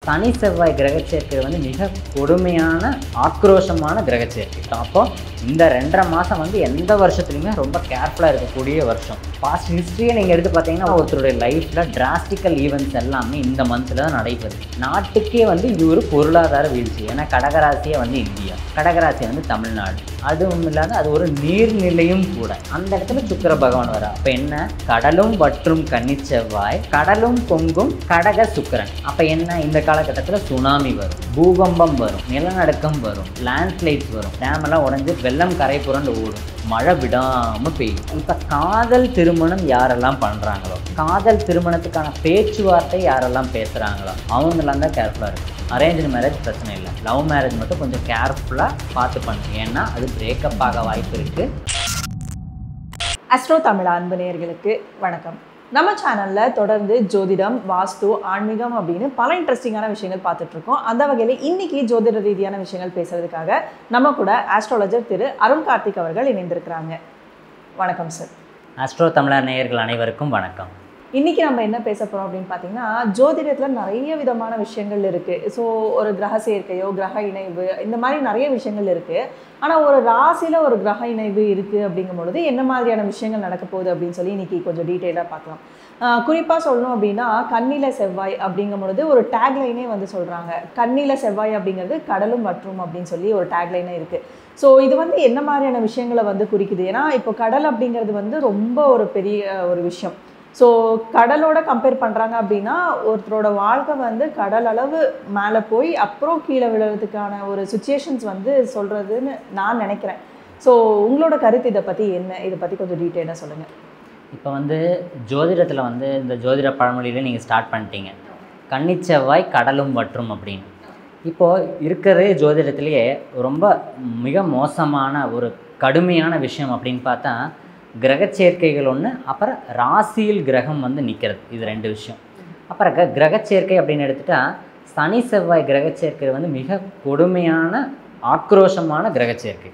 சனி செவ்வாய் கிரக சேர்க்கை வந்து மிக கொடுமையான ஆக்ரோஷமான கிரக சேர்க்கை. அப்போ இந்த 2.5 மாதம் வந்து எந்த வருஷத்துலையுமே ரொம்ப கேர்ஃபுல்லாக இருக்கக்கூடிய வருஷம். பாஸ்ட் ஹிஸ்ட்ரியை நீங்கள் எடுத்து பார்த்தீங்கன்னா ஒருத்தருடைய லைஃப்பில் டிராஸ்டிக்கல் ஈவெண்ட்ஸ் எல்லாமே இந்த மந்தில் தான் நடைபெறுது. நாட்டுக்கே வந்து இது ஒரு பொருளாதார வீழ்ச்சி. ஏன்னா கடகராசியை வந்து இந்தியா, கடகராசி வந்து தமிழ்நாடு, அதுவும் இல்லாத அது ஒரு நீர்நிலையும் கூட. அந்த இடத்துல சுக்கிர பகவான் வர அப்போ என்ன, கடலும் வற்றும் கன்னி செவ்வாய், கடலும் பொங்கும் கடக சுக்கிரன். அப்போ என்ன, இந்த காலகட்டத்தில் சுனாமி வரும், பூகம்பம் வரும், நிலநடுக்கம் வரும், லேண்ட்ஸ்லைட்ஸ் வரும், டேம் எல்லாம் உடஞ்சி வெள்ளம் கரை புரண்டு ஓடும், மழை விடாமல் பெய்யும். இப்போ காதல் திருமணம் யாரெல்லாம் பண்ணுறாங்களோ, காதல் திருமணத்துக்கான பேச்சுவார்த்தை யாரெல்லாம் பேசுகிறாங்களோ அவங்கெல்லாம் தான் கேர்ஃபுல்லாக இருக்கும். அரேஞ்ச் மேரேஜ் பிரச்சனை இல்லை, லவ் மேரேஜ் மட்டும் கொஞ்சம் கேர்ஃபுல்லாக பார்த்து பண்ணுங்க. ஏன்னா அது பிரேக்கப் ஆக வாய்ப்பு இருக்குது. அஸ்ட்ரோ தமிழ் அன்பு நேயர்களுக்கு வணக்கம். நம்ம சேனலில் தொடர்ந்து ஜோதிடம், வாஸ்து, ஆன்மீகம் அப்படின்னு பல இன்ட்ரெஸ்டிங்கான விஷயங்கள் பார்த்துட்ருக்கோம். அந்த வகையில் இன்றைக்கி ஜோதிட ரீதியான விஷயங்கள் பேசுகிறதுக்காக நம்ம கூட ஆஸ்ட்ராலஜர் திரு அருண் கார்த்திக் அவர்கள் இணைந்திருக்கிறாங்க. வணக்கம் சார். அஸ்ட்ரோ தமிழர் நேயர்கள் அனைவருக்கும் வணக்கம். இன்றைக்கி நம்ம என்ன பேச போகிறோம் அப்படின்னு பார்த்தீங்கன்னா, ஜோதிடத்தில் நிறைய விதமான விஷயங்கள் இருக்குது. ஸோ ஒரு கிரக சேர்க்கையோ கிரக இணைவு இந்த மாதிரி நிறைய விஷயங்கள் இருக்குது. ஆனால் ஒரு ராசியில் ஒரு கிரக இணைவு இருக்குது அப்படிங்கும் பொழுது என்ன மாதிரியான விஷயங்கள் நடக்க போகுது அப்படின்னு சொல்லி இன்றைக்கி கொஞ்சம் டீட்டெயிலாக பார்க்கலாம். குறிப்பாக சொல்லணும் அப்படின்னா, கன்னியில் செவ்வாய் அப்படிங்கும் பொழுது ஒரு டேக்லைனே வந்து சொல்கிறாங்க. கன்னியில் செவ்வாய் அப்படிங்கிறது கடலும் வற்றும் அப்படின்னு சொல்லி ஒரு டேக்லைனே இருக்குது. ஸோ இது வந்து என்ன மாதிரியான விஷயங்களை வந்து குறிக்குது? ஏன்னா இப்போ கடல் அப்படிங்கிறது வந்து ரொம்ப ஒரு பெரிய ஒரு விஷயம். ஸோ கடலோட கம்பேர் பண்ணுறாங்க அப்படின்னா ஒருத்தரோட வாழ்க்கை வந்து கடல் அளவு மேலே போய் அப்புறம் கீழே விழுறதுக்கான ஒரு சுச்சுவேஷன்ஸ் வந்து சொல்கிறதுன்னு நான் நினைக்கிறேன். ஸோ உங்களோட கருத்து இதை பற்றி என்ன? இதை பற்றி கொஞ்சம் டீட்டெயிலாக சொல்லுங்கள். இப்போ வந்து ஜோதிடத்தில் வந்து இந்த ஜோதிட பழமொழியில் நீங்கள் ஸ்டார்ட் பண்ணிட்டீங்க, கன்னிச்செவ்வாய் கடலும் வற்றும் அப்படின்னு. இப்போது இருக்கிறதே ஜோதிடத்திலேயே ரொம்ப மிக மோசமான ஒரு கடுமையான விஷயம் அப்படின்னு பார்த்தா கிரக சேர்க்கைகள் ஒன்று, அப்புறம் ராசியில் கிரகம் வந்து நிற்கிறது, இது 2 விஷயம். அப்புறம் கிரக சேர்க்கை அப்படின்னு எடுத்துகிட்டா சனி செவ்வாய் கிரக சேர்க்கை வந்து மிக கொடுமையான ஆக்ரோஷமான கிரக சேர்க்கை.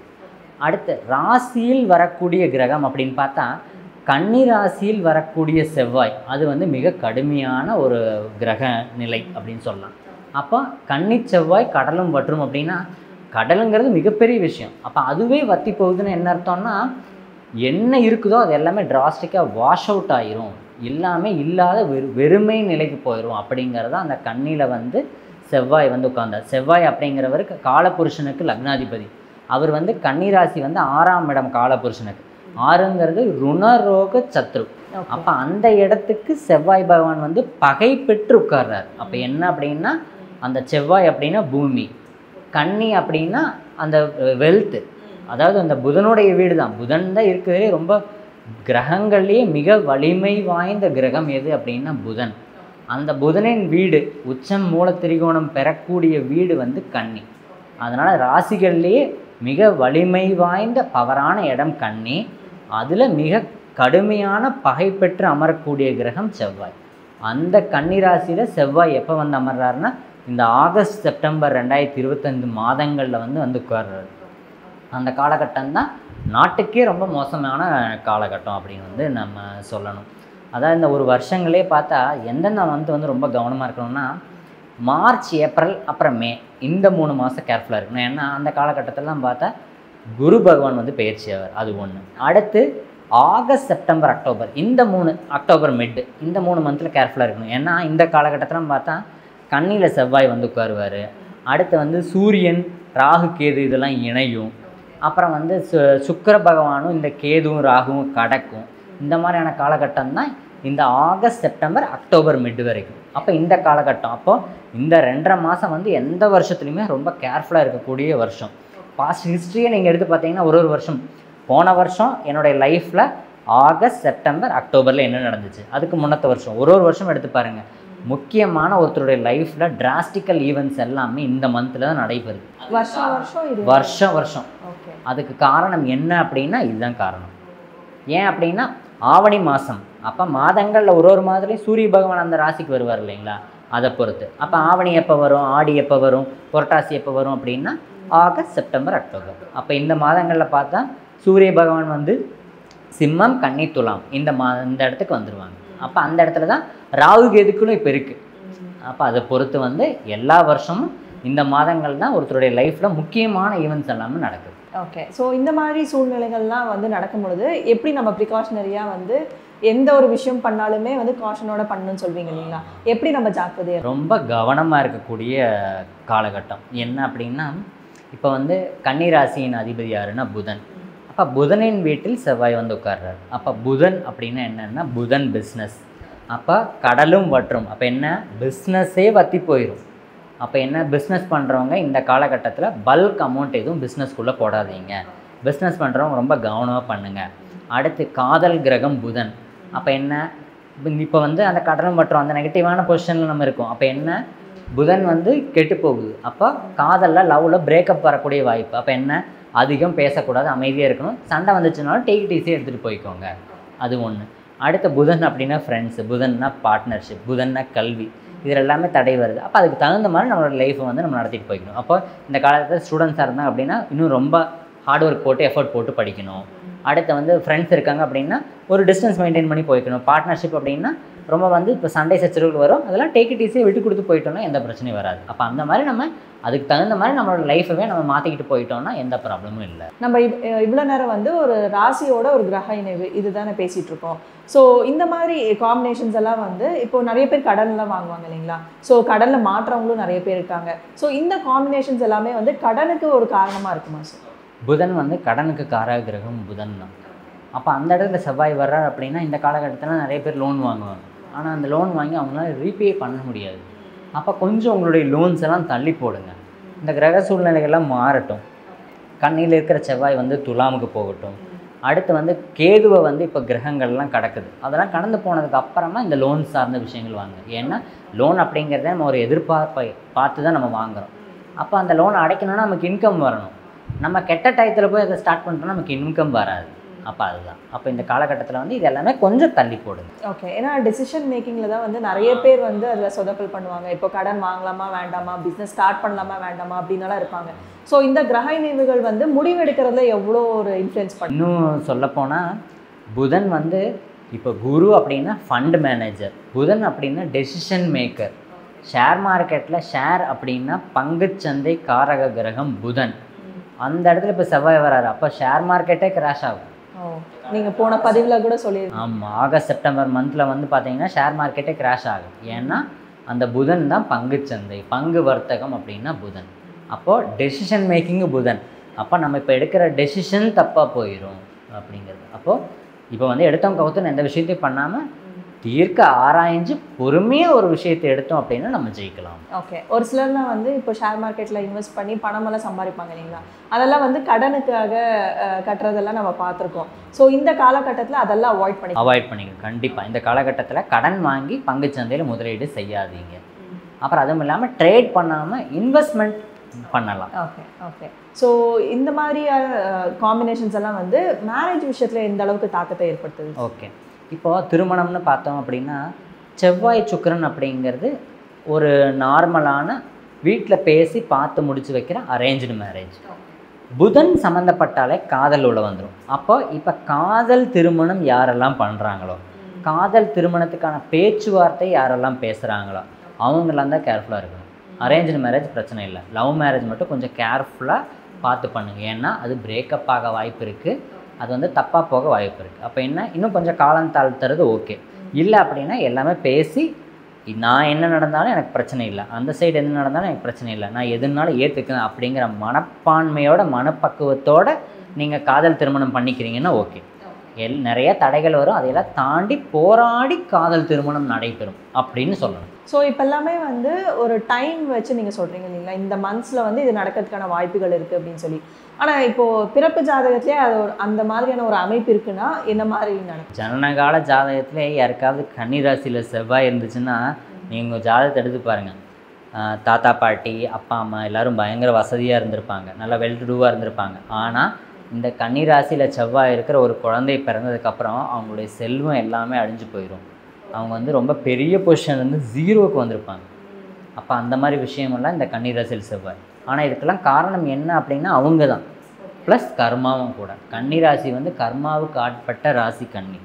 அடுத்து ராசியில் வரக்கூடிய கிரகம் அப்படின்னு பார்த்தா கன்னி ராசியில் வரக்கூடிய செவ்வாய், அது வந்து மிக கடுமையான ஒரு கிரக நிலை அப்படின்னு சொல்லலாம். அப்போ கன்னி செவ்வாய் கடலும் வற்றும் அப்படின்னா கடலுங்கிறது மிகப்பெரிய விஷயம். அப்போ அதுவே வற்றி போகுதுன்னு என்ன அர்த்தம்னா, என்ன இருக்குதோ அது எல்லாமே டிராஸ்டிக்காக வாஷ் அவுட் ஆயிரும், எல்லாமே இல்லாத வெறுமை நிலைக்கு போயிடும் அப்படிங்கிறத அந்த கண்ணியில் வந்து செவ்வாய் வந்து உட்கார்ந்தார். செவ்வாய் அப்படிங்கிறவருக்கு காலபுருஷனுக்கு லக்னாதிபதி. அவர் வந்து கன்னிராசி வந்து 6ஆம் இடம் காலபுருஷனுக்கு. 6ங்கிறது ருணரோக சத்ரு. அப்போ அந்த இடத்துக்கு செவ்வாய் பகவான் வந்து பகை பெற்று உட்கார்றார். அப்போ என்ன அப்படின்னா, அந்த செவ்வாய் அப்படின்னா பூமி, கன்னி அப்படின்னா அந்த வெல்த்து, அதாவது அந்த புதனுடைய வீடு தான். புதன் தான் இருக்கிறதே ரொம்ப கிரகங்கள்லேயே மிக வலிமை வாய்ந்த கிரகம் எது அப்படின்னா புதன். அந்த புதனின் வீடு உச்சம் மூல திரிகோணம் பெறக்கூடிய வீடு வந்து கன்னி. அதனால் ராசிகள்லேயே மிக வலிமை வாய்ந்த பவரான இடம் கன்னி. அதில் மிக கடுமையான பகை பெற்று அமரக்கூடிய கிரகம் செவ்வாய். அந்த கன்னி ராசியில் செவ்வாய் எப்போ வந்து அமர்றாருன்னா இந்த ஆகஸ்ட் செப்டம்பர் 2025 மாதங்களில் வந்து உட்கார்றாரு. அந்த காலகட்டம்தான் நாட்டுக்கே ரொம்ப மோசமான காலகட்டம் அப்படின்னு வந்து நம்ம சொல்லணும். அதாவது இந்த ஒரு வருஷங்களே பார்த்தா எந்தெந்த வந்து ரொம்ப கவனமாக இருக்கணும்னா, மார்ச், ஏப்ரல், அப்புறம் மே, இந்த 3 மாதம் கேர்ஃபுல்லாக இருக்கணும். ஏன்னா அந்த காலகட்டத்திலலாம் பார்த்தா குரு பகவான் வந்து பயிற்சி ஆவார், அது ஒன்று. அடுத்து ஆகஸ்ட், செப்டம்பர், அக்டோபர், இந்த 3, அக்டோபர் மிட், இந்த 3 மந்தில் கேர்ஃபுல்லாக இருக்கணும். ஏன்னா இந்த காலகட்டத்திலாம் பார்த்தா கன்னியில் செவ்வாய் வந்து உட்காருவார். அடுத்து வந்து சூரியன், ராகு, கேது இதெல்லாம் இணையும். அப்புறம் வந்து சுக்கிர பகவானும் இந்த கேதுவும் ராகுவும் கடக்கும். இந்த மாதிரியான காலகட்டம் தான் இந்த ஆகஸ்ட், செப்டம்பர், அக்டோபர் மிட் வரைக்கும். அப்போ இந்த காலகட்டம், அப்போது இந்த 2.5 மாதம் வந்து எந்த வருஷத்துலையுமே ரொம்ப கேர்ஃபுல்லாக இருக்கக்கூடிய வருஷம். பாஸ்ட் ஹிஸ்ட்ரியை நீங்கள் எடுத்து பார்த்தீங்கன்னா ஒரு வருஷம், போன வருஷம் என்னுடைய லைஃப்பில் ஆகஸ்ட், செப்டம்பர், அக்டோபரில் என்ன நடந்துச்சு, அதுக்கு முன்னத்த வருஷம் ஒரு வருஷம் எடுத்து பாருங்கள். முக்கியமான ஒருத்தருடைய லைஃப்பில் டிராஸ்டிக்கல் ஈவெண்ட்ஸ் எல்லாமே இந்த மந்தில் தான் நடைபெறுது, வருஷம். அதுக்கு காரணம் என்ன அப்படின்னா இதுதான் காரணம். ஏன் அப்படின்னா ஆவணி மாதம், அப்போ மாதங்களில் ஒரு மாதத்துலேயும் சூரிய பகவான் அந்த ராசிக்கு வருவார் இல்லைங்களா, அதை பொறுத்து. அப்போ ஆவணி எப்போ வரும், ஆடி எப்போ வரும், புரட்டாசி எப்போ வரும் அப்படின்னா ஆகஸ்ட், செப்டம்பர், அக்டோபர். அப்போ இந்த மாதங்களில் பார்த்தா சூரிய பகவான் வந்து சிம்மம், கன்னி, துலாம் இந்த இடத்துக்கு வந்துடுவாங்க. அப்போ அந்த இடத்துல தான் ராகு கேதுக்களும் இப்போ இருக்குது. அப்போ அதை பொறுத்து வந்து எல்லா வருஷமும் இந்த மாதங்கள் தான் ஒருத்தருடைய லைஃப்பில் முக்கியமான ஈவெண்ட்ஸ் எல்லாமே நடக்குது. ஓகே. ஸோ இந்த மாதிரி சூழ்நிலைகள்லாம் வந்து நடக்கும் பொழுது எப்படி நம்ம ப்ரிகாஷனரியாக வந்து எந்த ஒரு விஷயம் பண்ணாலுமே வந்து காஷனோட பண்ணணும்னு சொல்வீங்க இல்லைங்களா? எப்படி நம்ம ஜாக்கிரதையாக ரொம்ப கவனமாக இருக்கக்கூடிய காலகட்டம் என்ன அப்படின்னா, இப்போ வந்து கன்னிராசியின் அதிபதி யாருன்னா புதன். அப்போ புதனின் வீட்டில் செவ்வாய் வந்து உட்கார்றாரு. அப்போ புதன் அப்படின்னா என்னென்னா புதன் பிஸ்னஸ். அப்போ கடலும் வற்றும். அப்போ என்ன, பிஸ்னஸே வற்றி போயிடும். அப்போ என்ன, பிஸ்னஸ் பண்ணுறவங்க இந்த காலகட்டத்தில் பல்க் அமௌண்ட் எதுவும் பிஸ்னஸ்க்குள்ளே போடாதீங்க. பிஸ்னஸ் பண்ணுறவங்க ரொம்ப கவனமாக பண்ணுங்கள். அடுத்து காதல் கிரகம் புதன். அப்போ என்ன, இப்போ வந்து அந்த கடலும் வற்றும் அந்த நெகட்டிவான பொசிஷனில் நம்ம இருக்கோம். அப்போ என்ன, புதன் வந்து கெட்டு போகுது. அப்போ காதலில் லவ்வில் பிரேக்கப் வரக்கூடிய வாய்ப்பு. அப்போ என்ன, அதிகம் பேசக்கூடாது, அமைதியாக இருக்கணும். சண்டை வந்துச்சுனாலும் டேக் இட் ஈஸியாக எடுத்துகிட்டு போய்க்கோங்க. அது ஒன்று. அடுத்த புதன் அப்படின்னா ஃப்ரெண்ட்ஸு, புதன்னா பார்ட்னர்ஷிப், புதன்னா கல்வி, இதில் எல்லாமே தடை வருது. அப்போ அதுக்கு தகுந்த மாதிரி நம்மளோட லைஃப்பை வந்து நம்ம நடத்திட்டு போய்க்கணும். அப்போ இந்த காலத்தில் ஸ்டூடெண்ட்ஸாக இருந்தாங்க அப்படின்னா இன்னும் ரொம்ப ஹார்ட் ஒர்க் போட்டு எஃபர்ட் போட்டு படிக்கணும். அடுத்து வந்து ஃப்ரெண்ட்ஸ் இருக்காங்க அப்படின்னா ஒரு டிஸ்டன்ஸ் மெயின்டைன் பண்ணி போய்க்கணும். பார்ட்னர்ஷிப் அப்படின்னா ரொம்ப வந்து இப்போ சண்டை சச்சரவுகள் வரும், அதெல்லாம் டேக் இட் ஈஸியாக விட்டு கொடுத்து போயிட்டோம்னா எந்த பிரச்சனையும் வராது. அப்போ அந்த மாதிரி நம்ம அதுக்கு தகுந்த மாதிரி நம்மளோட லைஃபவே நம்ம மாற்றிக்கிட்டு போயிட்டோம்னா எந்த ப்ராப்ளமும் இல்லை. நம்ம இவ்வளோ நேரம் வந்து ஒரு ராசியோட ஒரு கிரக இணைவு இதுதானே பேசிகிட்டு இருக்கோம். ஸோ இந்த மாதிரி காம்பினேஷன்ஸ் எல்லாம் வந்து இப்போ நிறைய பேர் கடன்லாம் வாங்குவாங்க இல்லைங்களா? ஸோ கடனில் மாற்றவங்களும் நிறைய பேர் இருக்காங்க. ஸோ இந்த காம்பினேஷன்ஸ் எல்லாமே வந்து கடனுக்கு ஒரு காரணமாக இருக்குமா சார்? புதன் வந்து கடனுக்கு காரக கிரகம் புதன் தான். அப்போ அந்த இடத்துல செவ்வாய் வர்றார் அப்படின்னா இந்த காலகட்டத்தில் நிறைய பேர் லோன் வாங்குவாங்க. ஆனால் அந்த லோன் வாங்கி அவங்களால ரீபே பண்ண முடியாது. அப்போ கொஞ்சம் உங்களுடைய லோன்ஸ் எல்லாம் தள்ளி போடுங்க. இந்த கிரக சூழ்நிலைகள்லாம் மாறட்டும். கண்ணியில் இருக்கிற செவ்வாய் வந்து துலாமுக்கு போகட்டும். அடுத்து வந்து கேதுவை வந்து இப்போ கிரகங்கள்லாம் கடக்குது. அதெல்லாம் கடந்து போனதுக்கு அப்புறமா இந்த லோன் சார்ந்த விஷயங்கள் வாங்க. ஏன்னா லோன் அப்படிங்கிறத நம்ம ஒரு எதிர்பார்ப்பை பார்த்து தான் நம்ம வாங்குகிறோம். அப்போ அந்த லோன் அடைக்கணும்னா நமக்கு இன்கம் வரணும். நம்ம கெட்ட டயத்தில் போய் அதை ஸ்டார்ட் பண்ணிட்டோம்னா நமக்கு இன்கம் வராது. அப்போ அதுதான். அப்போ இந்த காலகட்டத்தில் வந்து இது எல்லாமே கொஞ்சம் தள்ளி போடுங்க. ஓகே. ஏன்னா டெசிஷன் மேக்கிங்கில் தான் வந்து நிறைய பேர் வந்து அதில் சொதப்பல் பண்ணுவாங்க. இப்போ கடன் வாங்கலாமா வேண்டாமா, பிஸ்னஸ் ஸ்டார்ட் பண்ணலாமா வேண்டாமா அப்படின்னாலாம் இருப்பாங்க. ஸோ இந்த கிரக இணைவுகள் வந்து முடிவெடுக்கிறதுல எவ்வளோ ஒரு இன்ஃப்ளூயன்ஸ் பண்ணி, இன்னும் சொல்லப்போனால் புதன் வந்து இப்போ குரு அப்படின்னா ஃபண்ட் மேனேஜர், புதன் அப்படின்னா டெசிஷன் மேக்கர். ஷேர் மார்க்கெட்டில் ஷேர் அப்படின்னா பங்குச்சந்தை காரக கிரகம் புதன். அந்த இடத்துல இப்போ செவ்வாய் வராரு. அப்போ ஷேர் மார்க்கெட்டே கிராஷ் ஆகும். நீங்கள் போன பதிவில் கூட சொல்லியிருக்கீங்க. ஆமாம், ஆகஸ்ட் செப்டம்பர் மந்தில் வந்து பார்த்தீங்கன்னா ஷேர் மார்க்கெட்டே கிராஷ் ஆகும். ஏன்னா அந்த புதன் தான் பங்குச்சந்தை, பங்கு வர்த்தகம் அப்படின்னா புதன். அப்போது டெசிஷன் மேக்கிங்கு புதன். அப்போ நம்ம இப்போ எடுக்கிற டெசிஷன் தப்பாக போயிடும் அப்படிங்கிறது. அப்போது இப்போ வந்து எடுத்தவங்க கவுத்துன்னு எந்த விஷயத்தையும் பண்ணாமல் தீர்க்க ஆராய்ஞ்சு பொறுமையாக ஒரு விஷயத்தை எடுத்தோம் அப்படின்னா நம்ம ஜெயிக்கலாம். ஓகே. ஒரு சிலர்லாம் வந்து இப்போ ஷேர் மார்க்கெட்டில் இன்வெஸ்ட் பண்ணி பணமெல்லாம் சம்பாதிப்பாங்க இல்லைங்களா? அதெல்லாம் வந்து கடனுக்காக கட்டுறதெல்லாம் நம்ம பார்த்துருக்கோம். ஸோ இந்த காலகட்டத்தில் அதெல்லாம் அவாய்ட் பண்ணிக்கணும். கண்டிப்பாக இந்த காலகட்டத்தில் கடன் வாங்கி பங்குச்சந்தையில் முதலீடு செய்யாதீங்க. அப்புறம் அதுவும் இல்லாமல் ட்ரேட் பண்ணாமல் இன்வெஸ்ட்மெண்ட் பண்ணலாம். Okay okay. ஸோ இந்த மாதிரியான காம்பினேஷன்ஸ் எல்லாம் வந்து மேரேஜ் விஷயத்தில் எந்த அளவுக்கு தாக்கத்தை ஏற்படுத்துது? ஓகே. இப்போது திருமணம்னு பார்த்தோம் அப்படின்னா செவ்வாய் சுக்கிரன் அப்படிங்கிறது ஒரு நார்மலான வீட்டில் பேசி பார்த்து முடிச்சு வைக்கிற அரேஞ்ச்டு மேரேஜ். புதன் சம்மந்தப்பட்டாலே காதல் உள்ள வந்துடும். அப்போ இப்போ காதல் திருமணம் யாரெல்லாம் பண்ணுறாங்களோ, காதல் திருமணத்துக்கான பேச்சுவார்த்தை யாரெல்லாம் பேசுகிறாங்களோ அவங்களாம் தான் கேர்ஃபுல்லாக இருக்கணும். அரேஞ்ச்டு மேரேஜ் பிரச்சனை இல்லை, லவ் மேரேஜ் மட்டும் கொஞ்சம் கேர்ஃபுல்லாக பார்த்து பண்ணுங்கள். ஏன்னா அது பிரேக்கப் ஆக வாய்ப்பு இருக்குது, அது வந்து தப்பாக போக வாய்ப்பு இருக்குது. அப்போ என்ன, இன்னும் கொஞ்சம் காலம் தாழ்த்துறது ஓகே. இல்லை அப்படின்னா எல்லாமே பேசி நான் என்ன நடந்தாலும் எனக்கு பிரச்சனை இல்லை, அந்த சைடு என்ன நடந்தாலும் எனக்கு பிரச்சனை இல்லை, நான் எதுனாலும் ஏற்றுக்கிறேன் அப்படிங்கிற மனப்பான்மையோட மனப்பக்குவத்தோடு நீங்கள் காதல் திருமணம் பண்ணிக்கிறீங்கன்னா ஓகே. நிறைய தடைகள் வரும், அதையெல்லாம் தாண்டி போராடி காதல் திருமணம் நடைபெறும் அப்படின்னு சொல்லணும். ஸோ இப்போ எல்லாமே வந்து ஒரு டைம் வச்சு நீங்கள் சொல்கிறீங்க இல்லைங்களா, இந்த மந்த்ஸில் வந்து இது நடக்கிறதுக்கான வாய்ப்புகள் இருக்குது அப்படின்னு சொல்லி. ஆனால் இப்போது பிறப்பு ஜாதகத்திலே அது அந்த மாதிரியான ஒரு அமைப்பு இருக்குன்னா என்ன மாதிரி நடக்கும்? ஜனனகால ஜாதகத்திலே யாருக்காவது கன்னிராசியில் செவ்வாய் இருந்துச்சுன்னா நீங்கள் ஜாதகத்தை எடுத்து பாருங்கள். தாத்தா பாட்டி அப்பா அம்மா எல்லோரும் பயங்கர வசதியாக இருந்திருப்பாங்க, நல்லா வெல் டு டூவாக இருந்திருப்பாங்க. ஆனால் இந்த கன்னிராசியில் செவ்வாய் இருக்கிற ஒரு குழந்தை பிறந்ததுக்கப்புறம் அவங்களுடைய செல்வம் எல்லாமே அழிஞ்சு போயிடும். அவங்க வந்து ரொம்ப பெரிய பொசிஷன் வந்து 0க்கு வந்திருப்பாங்க. அப்போ அந்த மாதிரி விஷயமெல்லாம் இந்த கன்னிராசியில் செவ்வாய். ஆனால் இதுக்கெல்லாம் காரணம் என்ன அப்படின்னா அவங்க தான், ப்ளஸ் கர்மாவும் கூட. கன்னிராசி வந்து கர்மாவுக்கு ஆட்பட்ட ராசி கன்னி.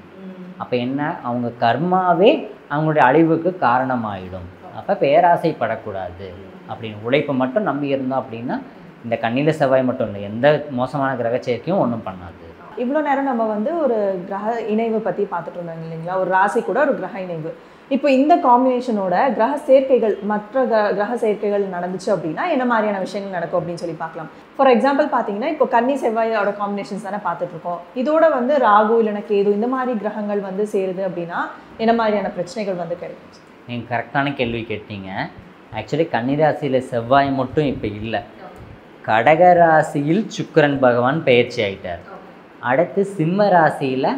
அப்போ என்ன, அவங்க கர்மாவே அவங்களுடைய அழிவுக்கு காரணமாயிடும். அப்போ பேராசைப்படக்கூடாது அப்படின்னு. உழைப்பை மட்டும் நம்பி இருந்தோம் அப்படின்னா இந்த கண்ணியில் செவ்வாய் மட்டும் இல்லை, எந்த மோசமான கிரக சேர்க்கையும் ஒன்றும் பண்ணாது. இவ்வளோ நேரம் நம்ம வந்து ஒரு கிரக இணைவை பற்றி பார்த்துட்டு இருந்தாங்க இல்லைங்களா, ஒரு ராசி கூட ஒரு கிரக இணைவு. இப்போ இந்த காம்பினேஷனோட கிரக சேர்க்கைகள், மற்ற கிரக சேர்க்கைகள் நடந்துச்சு அப்படின்னா என்ன மாதிரியான விஷயங்கள் நடக்கும் அப்படின்னு சொல்லி பார்க்கலாம். ஃபார் எக்ஸாம்பிள் பார்த்தீங்கன்னா இப்போ கன்னி செவ்வாயோட காம்பினேஷன்ஸ் தானே பார்த்துட்ருக்கோம். இதோட வந்து ராகு இல்லைனா கேது இந்த மாதிரி கிரகங்கள் வந்து சேருது அப்படின்னா என்ன மாதிரியான பிரச்சனைகள் வந்து கிடைக்கும்? நீங்கள் கரெக்டான கேள்வி கேட்டீங்க. ஆக்சுவலி கன்னிராசியில் செவ்வாய் மட்டும் இப்போ இல்லை, கடகராசியில் சுக்கிரன் பகவான் பெயர்ச்சி ஆகிட்டார். அடுத்து சிம்ம ராசியில்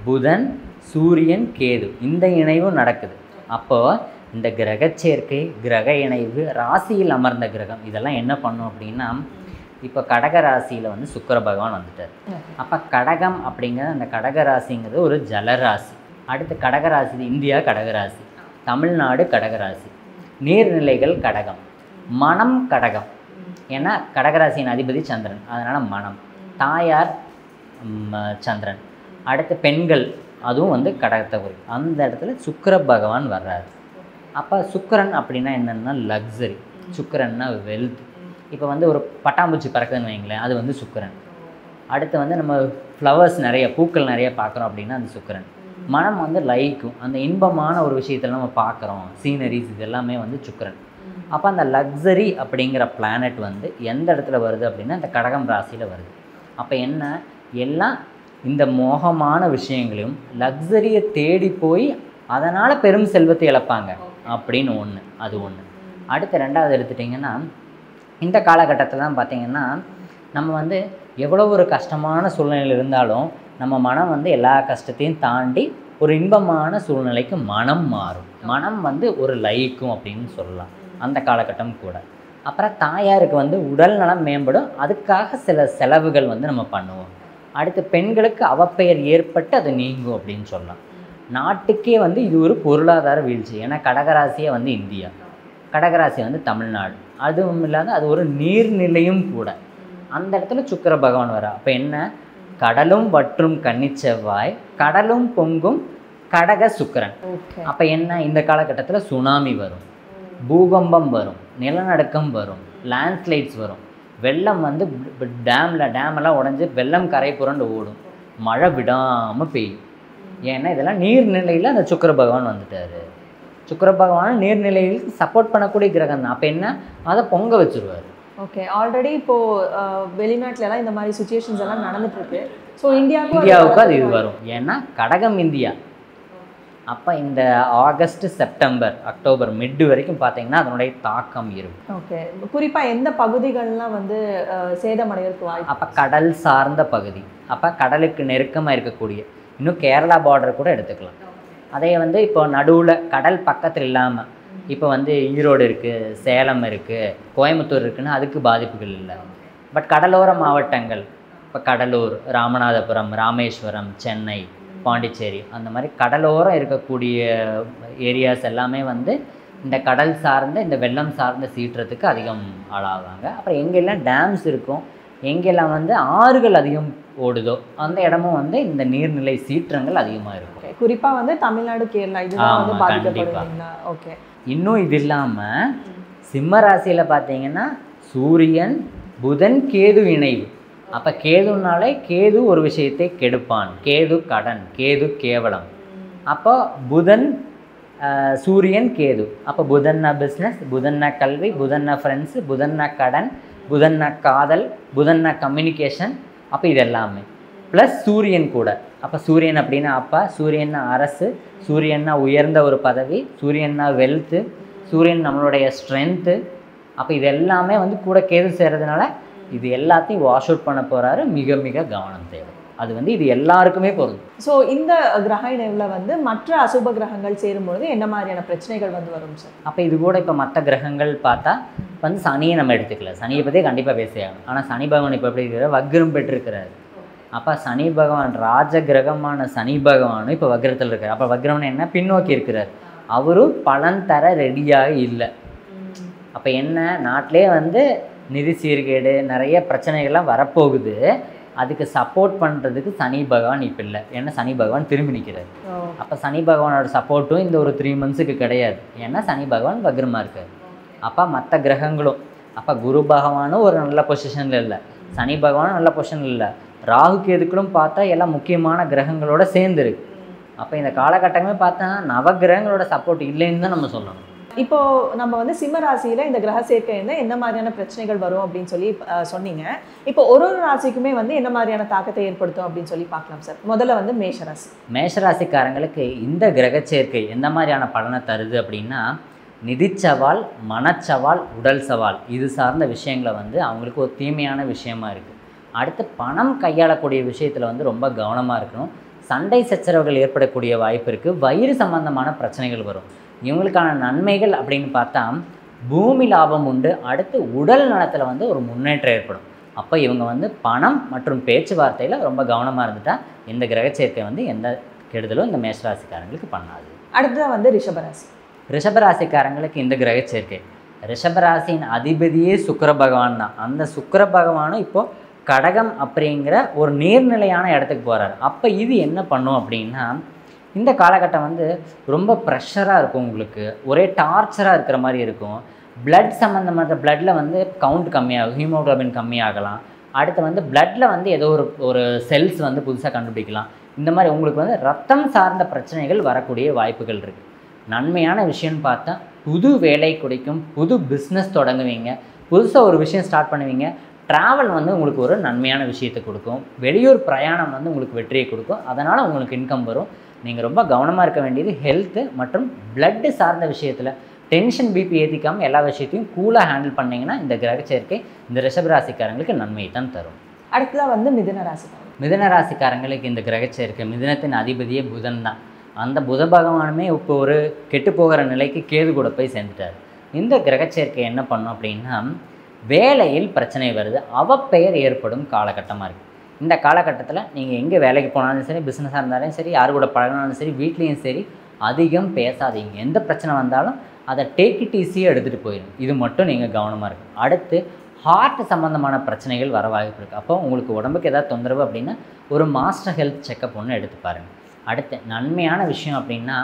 புதன், சூரியன், கேது இந்த இணைவும் நடக்குது. அப்போது இந்த கிரக சேர்க்கை, கிரக இணைவு, ராசியில் அமர்ந்த கிரகம் இதெல்லாம் என்ன பண்ணும் அப்படின்னா, இப்போ கடக ராசியில் வந்து சுக்கிர பகவான் வந்துட்டார். அப்போ கடகம் அப்படிங்கிற அந்த கடகராசிங்கிறது ஒரு ஜலராசி. அடுத்து கடகராசி, இந்தியா கடகராசி, தமிழ்நாடு கடகராசி, நீர்நிலைகள் கடகம், மனம் கடகம். ஏன்னா கடகராசியின் அதிபதி சந்திரன், அதனால் மனம், தாயார் சந்திரன். அடுத்து பெண்கள், அதுவும் வந்து கடகத்தை குறிக்கும். அந்த இடத்துல சுக்கிர பகவான் வர்றாரு. அப்போ சுக்கிரன் அப்படின்னா என்னென்னா லக்ஸரி, சுக்கிரன்னா வெல்த். இப்போ வந்து ஒரு பட்டாம்பூச்சி பறக்குதுன்னு வைங்களேன், அது வந்து சுக்கிரன். அடுத்து வந்து நம்ம ஃப்ளவர்ஸ் நிறைய, பூக்கள் நிறைய பார்க்குறோம் அப்படின்னா அது சுக்கிரன். மனம் வந்து லைக்கும், அந்த இன்பமான ஒரு விஷயத்தில் நம்ம பார்க்குறோம், சீனரிஸ், இது எல்லாமே வந்து சுக்கிரன். அப்போ அந்த லக்ஸரி அப்படிங்கிற பிளானட் வந்து எந்த இடத்துல வருது அப்படின்னா இந்த கடகம் ராசியில் வருது. அப்போ என்ன, எல்லாம் இந்த மோகமான விஷயங்களையும் லக்ஸரியை தேடி போய் அதனால் பெரும் செல்வத்தை இழப்பாங்க அப்படின்னு ஒன்று, அது ஒன்று. அடுத்து ரெண்டாவது எடுத்துட்டிங்கன்னா, இந்த காலகட்டத்தில் தான் பார்த்திங்கன்னா நம்ம வந்து எவ்வளோ ஒரு கஷ்டமான சூழ்நிலையில் இருந்தாலும் நம்ம மனம் வந்து எல்லா கஷ்டத்தையும் தாண்டி ஒரு இன்பமான சூழ்நிலைக்கு மனம் மாறும். மனம் வந்து ஒரு லைக்கும் அப்படின்னு சொல்லலாம் அந்த காலகட்டம் கூட. அப்புறம் தாயாருக்கு வந்து உடல் நலம் மேம்படும், அதுக்காக சில செலவுகள் வந்து நம்ம பண்ணுவோம். அடுத்து பெண்களுக்கு அவப்பெயர் ஏற்பட்டு அது நீங்கும் அப்படின்னு சொல்லலாம். நாட்டுக்கே வந்து இது ஒரு பொருளாதார வீழ்ச்சி. ஏன்னா கடகராசியை வந்து இந்தியா, கடகராசி வந்து தமிழ்நாடு, அதுவும் இல்லாத அது ஒரு நீர்நிலையும் கூட. அந்த இடத்துல சுக்கிர பகவான் வர. அப்போ என்ன, கடலும் வற்றும் கன்னி செவ்வாய், கடலும் பொங்கும் கடக சுக்கிரன். அப்போ என்ன, இந்த காலகட்டத்தில் சுனாமி வரும், பூகம்பம் வரும், நிலநடுக்கம் வரும், லேண்ட்ஸ்லைட்ஸ் வரும், வெள்ளம் வந்து டேமெல்லாம் உடஞ்சி வெள்ளம் கரை புரண்டு ஓடும், மழை விடாமல் பெய்யும். ஏன்னா இதெல்லாம் நீர்நிலையில் அந்த சுக்கிர பகவான் வந்துட்டார். சுக்கிர பகவான் நீர்நிலையில் சப்போர்ட் பண்ணக்கூடிய கிரகம் தான். அப்போ என்ன, அதை பொங்க வச்சுருவார். ஓகே, ஆல்ரெடி இப்போது வெளிநாட்டிலலாம் இந்த மாதிரி சுச்சுவேஷன்ஸ் எல்லாம் நடந்துட்டுருக்கு. ஸோ இந்தியாவுக்கு அது இது வரும். ஏன்னா கடகம் இந்தியா. அப்போ இந்த ஆகஸ்ட், செப்டம்பர், அக்டோபர் மிட் வரைக்கும் பார்த்தீங்கன்னா அதனுடைய தாக்கம் இருக்கும். ஓகே, குறிப்பாக எந்த பகுதிகள்லாம் வந்து சேதமடைகிறதுக்கு வாய்ப்பு? அப்போ கடல் சார்ந்த பகுதி, அப்போ கடலுக்கு நெருக்கமாக இருக்கக்கூடிய, இன்னும் கேரளா பார்டர் கூட எடுத்துக்கலாம். அதே வந்து இப்போ நடுவில் கடல் பக்கத்தில் இல்லாமல், இப்போ வந்து ஈரோடு இருக்குது, சேலம் இருக்குது, கோயம்புத்தூர் இருக்குதுன்னு அதுக்கு பாதிப்புகள் இல்லை. பட் கடலோர மாவட்டங்கள், இப்போ கடலூர், ராமநாதபுரம், ராமேஸ்வரம், சென்னை, பாண்டிச்சேரி, அந்த மாதிரி கடலோரம் இருக்கக்கூடிய ஏரியாஸ் எல்லாமே வந்து இந்த கடல் சார்ந்த, இந்த வெள்ளம் சார்ந்த சீற்றத்துக்கு அதிகம் ஆளாவாங்க. அப்புறம் எங்கெல்லாம் டேம்ஸ் இருக்கும், எங்கெல்லாம் வந்து ஆறுகள் அதிகம் ஓடுதோ அந்த இடமும் வந்து இந்த நீர்நிலை சீற்றங்கள் அதிகமாக இருக்கும். குறிப்பாக வந்து தமிழ்நாடு, கேரளா இதெல்லாம் வந்து பாதிக்கப்படுவீங்களா? ஓகே. இன்னும் இது இல்லாமல் சிம்ம ராசியில் பார்த்தீங்கன்னா சூரியன், புதன், கேது இணைவு. அப்போ கேதுனாலே கேது ஒரு விஷயத்தை கெடுப்பான், கேது கடன், கேது கேவலம். அப்போ புதன், சூரியன், கேது. அப்போ புதன்னா பிஸ்னஸ், புதன்னா கல்வி, புதன்னா ஃப்ரெண்ட்ஸு, புதன்னா கடன், புதன்னா காதல், புதன்னா கம்யூனிகேஷன். அப்போ இது எல்லாமே ப்ளஸ் சூரியன் கூட. அப்போ சூரியன் அப்படின்னா அப்பா, சூரியன்னா அரசு, சூரியன்னா உயர்ந்த ஒரு பதவி, சூரியன்னா வெல்த்து, சூரியன் நம்மளுடைய ஸ்ட்ரென்த்து. அப்போ இது எல்லாமே வந்து கூட கேது சேர்றதுனால இது எல்லாத்தையும் வாஷ் அவுட் பண்ண போகிறாரு. மிக மிக கவனம் தேவை. அது வந்து இது எல்லாருக்குமே பொருந்தும். ஸோ இந்த கிரக இணைவில் வந்து மற்ற அசுப கிரகங்கள் சேரும்பொழுது என்ன மாதிரியான பிரச்சனைகள் வந்து வரும் சார்? அப்போ இது கூட இப்போ மற்ற கிரகங்கள் பார்த்தா வந்து சனியை நம்ம எடுத்துக்கல, சனியை பற்றியே கண்டிப்பாக பேசியாகணும். ஆனால் சனி பகவான் இப்போ எப்படி இருக்கிறார், வக்ரம் பெற்றிருக்கிறார். அப்போ சனி பகவான், ராஜ கிரகமான சனி பகவானும் இப்போ வக்ரத்தில் இருக்கார். அப்போ வக்ரம்னு என்ன, பின்னோக்கி இருக்கிறார். அவரும் பலன் தர ரெடியாக இல்லை. அப்போ என்ன, நாட்டிலே வந்து நிதி சீர்கேடு, நிறைய பிரச்சனைகள்லாம் வரப்போகுது. அதுக்கு சப்போர்ட் பண்ணுறதுக்கு சனி பகவான் இப்போ இல்லை, ஏன்னா சனி பகவான் திரும்பி நிற்கிறார். அப்போ சனி பகவானோட சப்போர்ட்டும் இந்த ஒரு 3 மந்த்ஸுக்கு கிடையாது, ஏன்னா சனி பகவான் வக்ரமாக இருக்கார். அப்போ மற்ற கிரகங்களும், அப்போ குரு பகவானும் ஒரு நல்ல பொசிஷனில் இல்லை, சனி பகவானும் நல்ல பொசிஷனில் இல்லை, ராகு கேதுக்களும் பார்த்தா எல்லாம் முக்கியமான கிரகங்களோட சேர்ந்துருக்கு. அப்போ இந்த காலகட்டமே பார்த்தா நவகிரகங்களோட சப்போர்ட் இல்லைன்னு தான் நம்ம சொல்லணும். இப்போ நம்ம வந்து சிம்ம ராசியில இந்த கிரக சேர்க்கை இருந்தால் என்ன மாதிரியான பிரச்சனைகள் வரும் அப்படின்னு சொல்லி சொன்னீங்க. இப்போ ஒரு ராசிக்குமே வந்து என்ன மாதிரியான தாக்கத்தை ஏற்படுத்தும் அப்படின்னு சொல்லி பார்க்கலாம் சார். முதல்ல வந்து மேஷராசி. மேஷராசிக்காரங்களுக்கு இந்த கிரக சேர்க்கை எந்த மாதிரியான பலனை தருது அப்படின்னா, நிதிச்சவால், மனச்சவால், உடல் சவால் இது சார்ந்த விஷயங்களை வந்து அவங்களுக்கு ஒரு தீமையான விஷயமா இருக்குது. அடுத்து பணம் கையாளக்கூடிய விஷயத்தில் வந்து ரொம்ப கவனமாக இருக்கணும். சண்டை சச்சரவுகள் ஏற்படக்கூடிய வாய்ப்பு இருக்குது. வயிறு சம்பந்தமான பிரச்சனைகள் வரும். இவங்களுக்கான நன்மைகள் அப்படின்னு பார்த்தா பூமி லாபம் உண்டு. அடுத்து உடல் நலத்தில் வந்து ஒரு முன்னேற்றம் ஏற்படும். அப்போ இவங்க வந்து பணம் மற்றும் பேச்சுவார்த்தையில் ரொம்ப கவனமாக இருந்துட்டால் இந்த கிரக சேர்க்கை வந்து எந்த கெடுதலும் இந்த மேஷராசிக்காரங்களுக்கு பண்ணாது. அடுத்ததான் வந்து ரிஷபராசி. ரிஷபராசிக்காரங்களுக்கு இந்த கிரக சேர்க்கை, ரிஷபராசியின் அதிபதியே சுக்கிர பகவான் தான். அந்த சுக்கிர பகவானும் இப்போது கடகம் அப்படிங்கிற ஒரு நீர்நிலையான இடத்துக்கு போகிறாரு. அப்போ இது என்ன பண்ணும் அப்படின்னா, இந்த காலகட்டம் வந்து ரொம்ப ப்ரெஷராக இருக்கும், உங்களுக்கு ஒரே டார்ச்சராக இருக்கிற மாதிரி இருக்கும். பிளட் சம்மந்தமான பிளட்டில் வந்து கவுண்ட் கம்மியாகும், ஹீமோக்ளோபின் கம்மியாகலாம். அடுத்து வந்து பிளட்டில் வந்து ஏதோ ஒரு செல்ஸ் வந்து புதுசாக கண்டுபிடிக்கலாம். இந்த மாதிரி உங்களுக்கு வந்து ரத்தம் சார்ந்த பிரச்சனைகள் வரக்கூடிய வாய்ப்புகள் இருக்குது. நன்மையான விஷயம்னு பார்த்தா புது வேலை கிடைக்கும், புது பிஸ்னஸ் தொடங்குவீங்க, புதுசாக ஒரு விஷயம் ஸ்டார்ட் பண்ணுவீங்க. ட்ராவல் வந்து உங்களுக்கு ஒரு நன்மையான விஷயத்தை கொடுக்கும். வெளியூர் பிரயாணம் வந்து உங்களுக்கு வெற்றியை கொடுக்கும். அதனால் உங்களுக்கு இன்கம் வரும். நீங்கள் ரொம்ப கவனமாக இருக்க வேண்டியது ஹெல்த்து மற்றும் பிளட்டு சார்ந்த விஷயத்தில். டென்ஷன் பிபி ஏற்றிக்காமல் எல்லா விஷயத்தையும் கூலாக ஹேண்டில் பண்ணிங்கன்னா இந்த கிரக சேர்க்கை இந்த ரிஷபராசிக்காரங்களுக்கு நன்மையை தான் தரும். அடுத்ததாக வந்து மிதுன ராசி. மிதுன ராசிக்காரங்களுக்கு இந்த கிரக சேர்க்கை, மிதுனத்தின் அதிபதியே புதன் தான். அந்த புத பகவானுமே இப்போ ஒரு கெட்டு போகிற நிலைக்கு கேது கூட போய் சேர்ந்துட்டார். இந்த கிரக சேர்க்கை என்ன பண்ணும் அப்படின்னா, வேலையில் பிரச்சனை வருது, அவப்பெயர் ஏற்படும் காலகட்டமாக இருக்குது. இந்த காலகட்டத்தில் நீங்கள் எங்கே வேலைக்கு போனாலும் சரி, பிஸ்னஸாக இருந்தாலும் சரி, யார் கூட பழகினாலும் சரி, வீட்லேயும் சரி, அதிகம் பேசாதீங்க. எந்த பிரச்சனை வந்தாலும் அதை டேக் இட் ஈஸியாக எடுத்துகிட்டு போயிடும். இது மட்டும் நீங்கள் கவனமாக இருக்கும். அடுத்து ஹார்ட் சம்மந்தமான பிரச்சனைகள் வர வாய்ப்பு இருக்குது. அப்போ உங்களுக்கு உடம்புக்கு ஏதாவது தொந்தரவு அப்படின்னா ஒரு மாஸ்டர் ஹெல்த் செக்கப் ஒன்று எடுத்து பாருங்கள். அடுத்து நன்மையான விஷயம் அப்படின்னா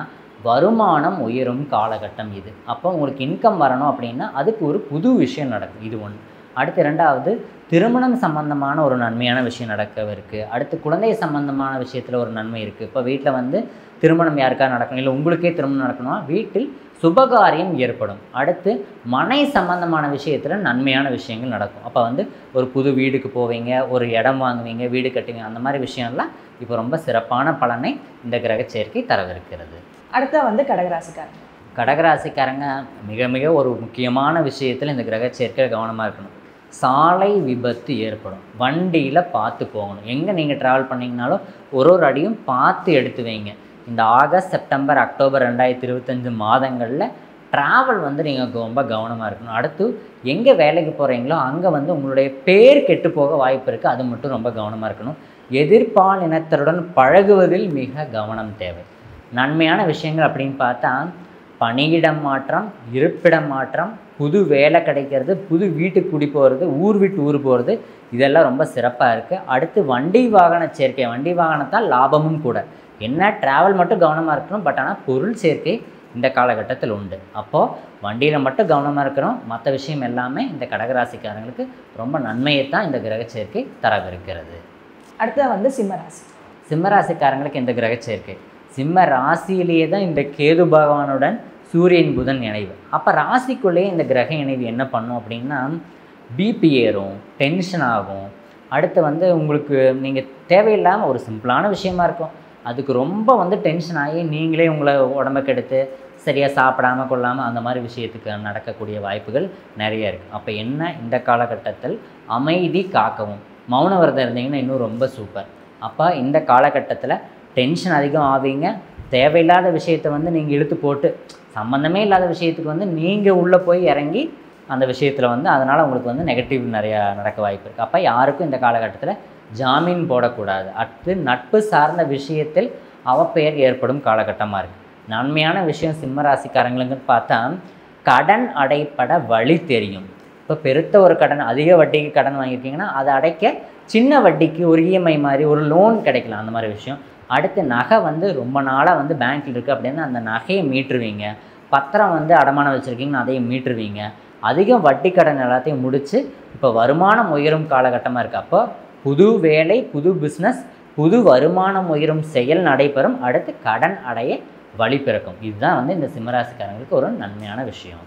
வருமானம் உயரும் காலகட்டம் இது. அப்போ உங்களுக்கு இன்கம் வரணும் அப்படின்னா அதுக்கு ஒரு புது விஷயம் நடக்கும். இது ஒன்று. அடுத்து ரெண்டாவது திருமணம் சம்பந்தமான ஒரு நன்மையான விஷயம் நடக்கவிருக்கு. அடுத்து குழந்தை சம்பந்தமான விஷயத்தில் ஒரு நன்மை இருக்குது. இப்போ வீட்டில் வந்து திருமணம் யாருக்காக நடக்கணும், இல்லை உங்களுக்கே திருமணம் நடக்கணும்னா வீட்டில் சுபகாரியம் ஏற்படும். அடுத்து மனை சம்பந்தமான விஷயத்தில் நன்மையான விஷயங்கள் நடக்கும். அப்போ வந்து ஒரு புது வீடுக்கு போவீங்க, ஒரு இடம் வாங்குவீங்க, வீடு கட்டுவீங்க. அந்த மாதிரி விஷயம்லாம் இப்போ ரொம்ப சிறப்பான பலனை இந்த கிரக சேர்க்கை தரவிருக்கிறது. அடுத்த வந்து கடகராசிக்காரங்க. கடகராசிக்காரங்க மிக மிக ஒரு முக்கியமான விஷயத்தில் இந்த கிரக சேர்க்கை கவனமாக இருக்கணும். சாலை விபத்து ஏற்படும். வண்டியில் பார்த்து போகணும். எங்கே நீங்கள் ட்ராவல் பண்ணிங்கனாலும் ஒரு அடியும் பார்த்து எடுத்து வைங்க. இந்த ஆகஸ்ட், செப்டம்பர், அக்டோபர் 2025 மாதங்களில் ட்ராவல் வந்து நீங்கள் ரொம்ப கவனமாக இருக்கணும். அடுத்து எங்கே வேலைக்கு போகிறீங்களோ அங்கே வந்து உங்களுடைய பேர் கெட்டு போக வாய்ப்பு இருக்குது. அது மட்டும் ரொம்ப கவனமாக இருக்கணும். எதிர்ப்பால் இனத்தருடன் பழகுவதில் மிக கவனம் தேவை. நன்மையான விஷயங்கள் அப்படின்னு பார்த்தா பணியிடம் மாற்றம், இருப்பிடம் மாற்றம், புது வேலை கிடைக்கிறது, புது வீட்டுக்கு குடி போகிறது, ஊர் விட்டு ஊர் போகிறது, இதெல்லாம் ரொம்ப சிறப்பாக இருக்குது. அடுத்து வண்டி வாகன சேர்க்கை. வண்டி வாகனத்தால் லாபமும் கூட. என்ன ட்ராவல் மட்டும் கவனமாக இருக்கணும், பட் ஆனால் பொருள் சேர்க்கை இந்த காலகட்டத்தில் உண்டு. அப்போது வண்டியில் மட்டும் கவனமாக இருக்கிறோம். மற்ற விஷயம் எல்லாமே இந்த கடகராசிக்காரங்களுக்கு ரொம்ப நன்மையை தான் இந்த கிரக சேர்க்கை தரவிருக்கிறது. அடுத்தது வந்து சிம்மராசி. சிம்மராசிக்காரங்களுக்கு இந்த கிரக சேர்க்கை, சிம்ம ராசியிலேயே தான் இந்த கேது பகவானுடன் சூரியன் புதன் இணைவு. அப்போ ராசிக்குள்ளேயே இந்த கிரக இணைவு என்ன பண்ணும் அப்படின்னா பிபி ஏறும், டென்ஷன் ஆகும். அடுத்து வந்து உங்களுக்கு நீங்கள் தேவையில்லாமல் ஒரு சிம்பிளான விஷயமா இருக்கும், அதுக்கு ரொம்ப வந்து டென்ஷன் ஆகி நீங்களே உங்களை உடம்பை கெடுத்து சரியாக சாப்பிடாமல் கொள்ளாமல் அந்த மாதிரி விஷயத்துக்கு நடக்கக்கூடிய வாய்ப்புகள் நிறைய இருக்குது. அப்போ என்ன, இந்த காலகட்டத்தில் அமைதி காக்கவும், மௌன விரதம் இருந்தீங்கன்னா இன்னும் ரொம்ப சூப்பர். அப்போ இந்த காலகட்டத்தில் டென்ஷன் அதிகம் ஆவீங்க. தேவையில்லாத விஷயத்தை வந்து நீங்கள் இழுத்து போட்டு சம்மந்தமே இல்லாத விஷயத்துக்கு வந்து நீங்கள் உள்ளே போய் இறங்கி அந்த விஷயத்தில் வந்து அதனால் உங்களுக்கு வந்து நெகட்டிவ் நிறையா நடக்க வாய்ப்பு இருக்குது. அப்போ யாருக்கும் இந்த காலகட்டத்தில் ஜாமீன் போடக்கூடாது. அடுத்து நட்பு சார்ந்த விஷயத்தில் அவப்பெயர் ஏற்படும் காலகட்டமாக இருக்குது. நன்மையான விஷயம் சிம்மராசிக்காரங்களுக்குன்னு பார்த்தா கடன் அடைப்பட வழி தெரியும். இப்போ பெருத்த ஒரு கடன், அதிக வட்டிக்கு கடன் வாங்கியிருக்கீங்கன்னா அதை அடைக்க சின்ன வட்டிக்கு ஒரு இஎம்ஐ மாதிரி ஒரு லோன் கிடைக்கலாம், அந்த மாதிரி விஷயம். அடுத்து நகை வந்து ரொம்ப நாளாக வந்து பேங்க்கில் இருக்குது அப்படின்னா அந்த நகையை மீட்டுருவீங்க. பத்திரம் வந்து அடமானம் வச்சுருக்கீங்கன்னு அதையும் மீட்டுருவீங்க. அதிகம் வட்டி கடன் எல்லாத்தையும் முடித்து இப்போ வருமானம் உயரும் காலகட்டமாக இருக்குது. அப்போ புது வேலை, புது பிஸ்னஸ், புது வருமானம் உயரும் செயல் நடைபெறும். அடுத்து கடன் அடைய வழி பிறக்கும். இதுதான் வந்து இந்த சிம்மராசிக்காரங்களுக்கு ஒரு நன்மையான விஷயம்.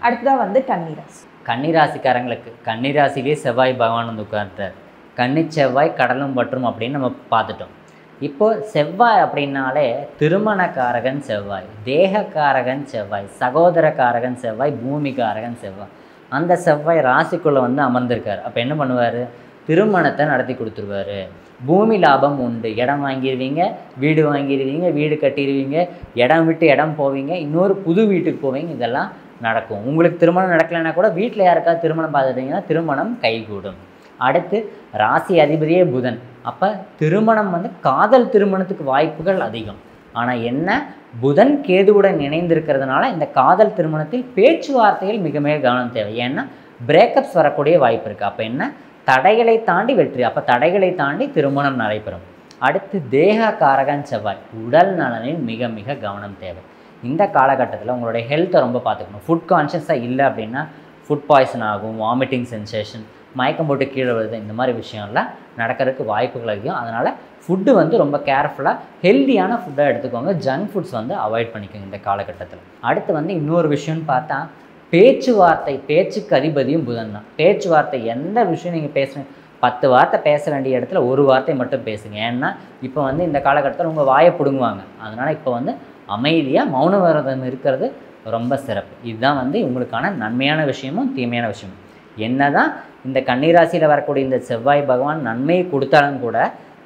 அடுத்ததாக வந்து கன்னிராசி. கன்னிராசிக்காரங்களுக்கு கன்னிராசிலே செவ்வாய் பகவான் வந்து உட்கார்ந்தார். கன்னி செவ்வாய் கடலும் வற்றும் அப்படின்னு நம்ம பார்த்துட்டோம். இப்போது செவ்வாய் அப்படின்னாலே திருமணக்காரகன் செவ்வாய், தேகக்காரகன் செவ்வாய், சகோதரக்காரகன் செவ்வாய், பூமிக்காரகன் செவ்வாய். அந்த செவ்வாய் ராசிக்குள்ளே வந்து அமர்ந்திருக்கார். அப்போ என்ன பண்ணுவார்? திருமணத்தை நடத்தி கொடுத்துருவார். பூமி லாபம் உண்டு. இடம் வாங்கிடுவீங்க, வீடு வாங்கிடுவீங்க, வீடு கட்டிடுவீங்க, இடம் விட்டு இடம் போவீங்க, இன்னொரு புது வீட்டுக்கு போவீங்க. இதெல்லாம் நடக்கும். உங்களுக்கு திருமணம் நடக்கலைன்னா கூட வீட்டில் யாருக்காவது திருமணம் பார்த்துட்டிங்கன்னா திருமணம் கைகூடும். அடுத்து ராசி அதிபதியே புதன். அப்போ திருமணம் வந்து காதல் திருமணத்துக்கு வாய்ப்புகள் அதிகம். ஆனால் என்ன, புதன் கேதுவுடன் இணைந்திருக்கிறதுனால இந்த காதல் திருமணத்தில் பேச்சுவார்த்தையில் மிக மிக கவனம் தேவை. ஏன்னா பிரேக்கப்ஸ் வரக்கூடிய வாய்ப்பு இருக்குது. அப்போ என்ன, தடைகளை தாண்டி வெற்றி. அப்போ தடைகளை தாண்டி திருமணம் நடைபெறும். அடுத்து தேகக்காரகன் செவ்வாய், உடல் நலனில் மிக மிக கவனம் தேவை. இந்த காலகட்டத்தில் உங்களுடைய ஹெல்த்தை ரொம்ப பார்த்துக்கணும். ஃபுட் கான்ஷியஸாக இல்லை அப்படின்னா ஃபுட் பாய்சன் ஆகும், வாமிட்டிங் சென்சேஷன், மயக்கம் போட்டு கீழே வருது, இந்த மாதிரி விஷயம்லாம் நடக்கிறதுக்கு வாய்ப்புகள் அதிகம். அதனால் ஃபுட்டு வந்து ரொம்ப கேர்ஃபுல்லாக ஹெல்த்தியான ஃபுட்டாக எடுத்துக்கோங்க. ஜங்க் ஃபுட்ஸ் வந்து அவாய்ட் பண்ணிக்கோங்க இந்த காலகட்டத்தில். அடுத்து வந்து இன்னொரு விஷயம்னு பார்த்தா பேச்சுவார்த்தை, பேச்சுக்கு அதிபதியும் புதன் தான். பேச்சுவார்த்தை எந்த விஷயம் நீங்கள் பேசுகிறீங்க, 10 வார்த்தை பேச வேண்டிய இடத்துல ஒரு வார்த்தை மட்டும் பேசுங்க. ஏன்னா இப்போ வந்து இந்த காலகட்டத்தில் உங்கள் வாயை பிடுங்குவாங்க. அதனால் இப்போ வந்து அமைதியாக மௌன விரதம் இருக்கிறது ரொம்ப சிறப்பு. இதுதான் வந்து உங்களுக்கான நன்மையான விஷயமும் தீமையான விஷயமும். என்ன தான் இந்த கன்னிராசியில் வரக்கூடிய இந்த செவ்வாய் பகவான் நன்மையை கொடுத்தாலும் கூட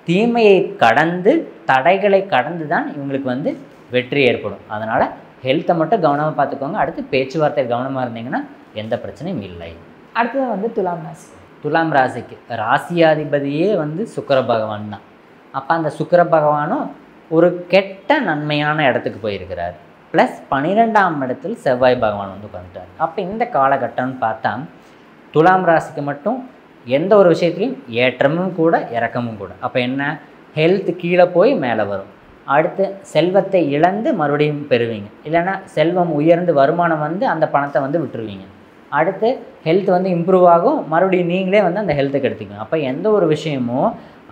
தீமையை கடந்து, தடைகளை கடந்து தான் இவங்களுக்கு வந்து வெற்றி ஏற்படும். அதனால் ஹெல்த்தை மட்டும் கவனமாக பார்த்துக்கோங்க. அடுத்து பேச்சுவார்த்தையில் கவனமாக இருந்தீங்கன்னா எந்த பிரச்சனையும் இல்லை. அடுத்தது வந்து துலாம் ராசி. துலாம் ராசிக்கு ராசியாதிபதியே வந்து சுக்கிர பகவான் தான். அப்போ அந்த சுக்கிர பகவானும் ஒரு கெட்ட நன்மையான இடத்துக்கு போயிருக்கிறார். ப்ளஸ் 12ஆம் இடத்தில் செவ்வாய் பகவான் வந்து உட்காந்துட்டார். அப்போ இந்த காலகட்டம்னு பார்த்தா துலாம் ராசிக்கு மட்டும் எந்த ஒரு விஷயத்துலையும் ஏற்றமும் கூட இறக்கமும் கூட. அப்போ என்ன, ஹெல்த் கீழே போய் மேலே வரும். அடுத்து செல்வத்தை இழந்து மறுபடியும் பெறுவீங்க. இல்லைன்னா செல்வம் உயர்ந்து வருமானம் வந்து அந்த பணத்தை வந்து விட்டுருவீங்க. அடுத்து ஹெல்த் வந்து இம்ப்ரூவ் ஆகும், மறுபடியும் நீங்களே வந்து அந்த ஹெல்த்தை கெடுத்துக்கணும். அப்போ எந்த ஒரு விஷயமோ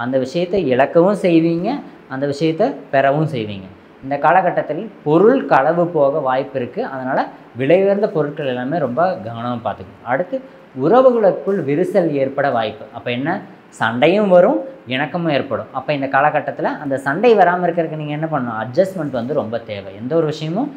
அந்த விஷயத்தை இழக்கவும் செய்வீங்க, அந்த விஷயத்தை பெறவும் செய்வீங்க. இந்த காலகட்டத்தில் பொருள் களவு போக வாய்ப்பு இருக்குது. அதனால் விலை உயர்ந்த பொருட்கள் எல்லாமே ரொம்ப கவனமாக பார்த்துக்கணும். அடுத்து உறவுகளுக்குள் விரிசல் ஏற்பட வாய்ப்பு. அப்போ என்ன, சண்டையும் வரும், இணக்கமும் ஏற்படும். அப்போ இந்த காலகட்டத்தில் அந்த சண்டை வராமல் இருக்கிறதுக்கு நீங்கள் என்ன பண்ணணும், அட்ஜஸ்ட்மெண்ட் வந்து ரொம்ப தேவை. எந்த ஒரு விஷயமும்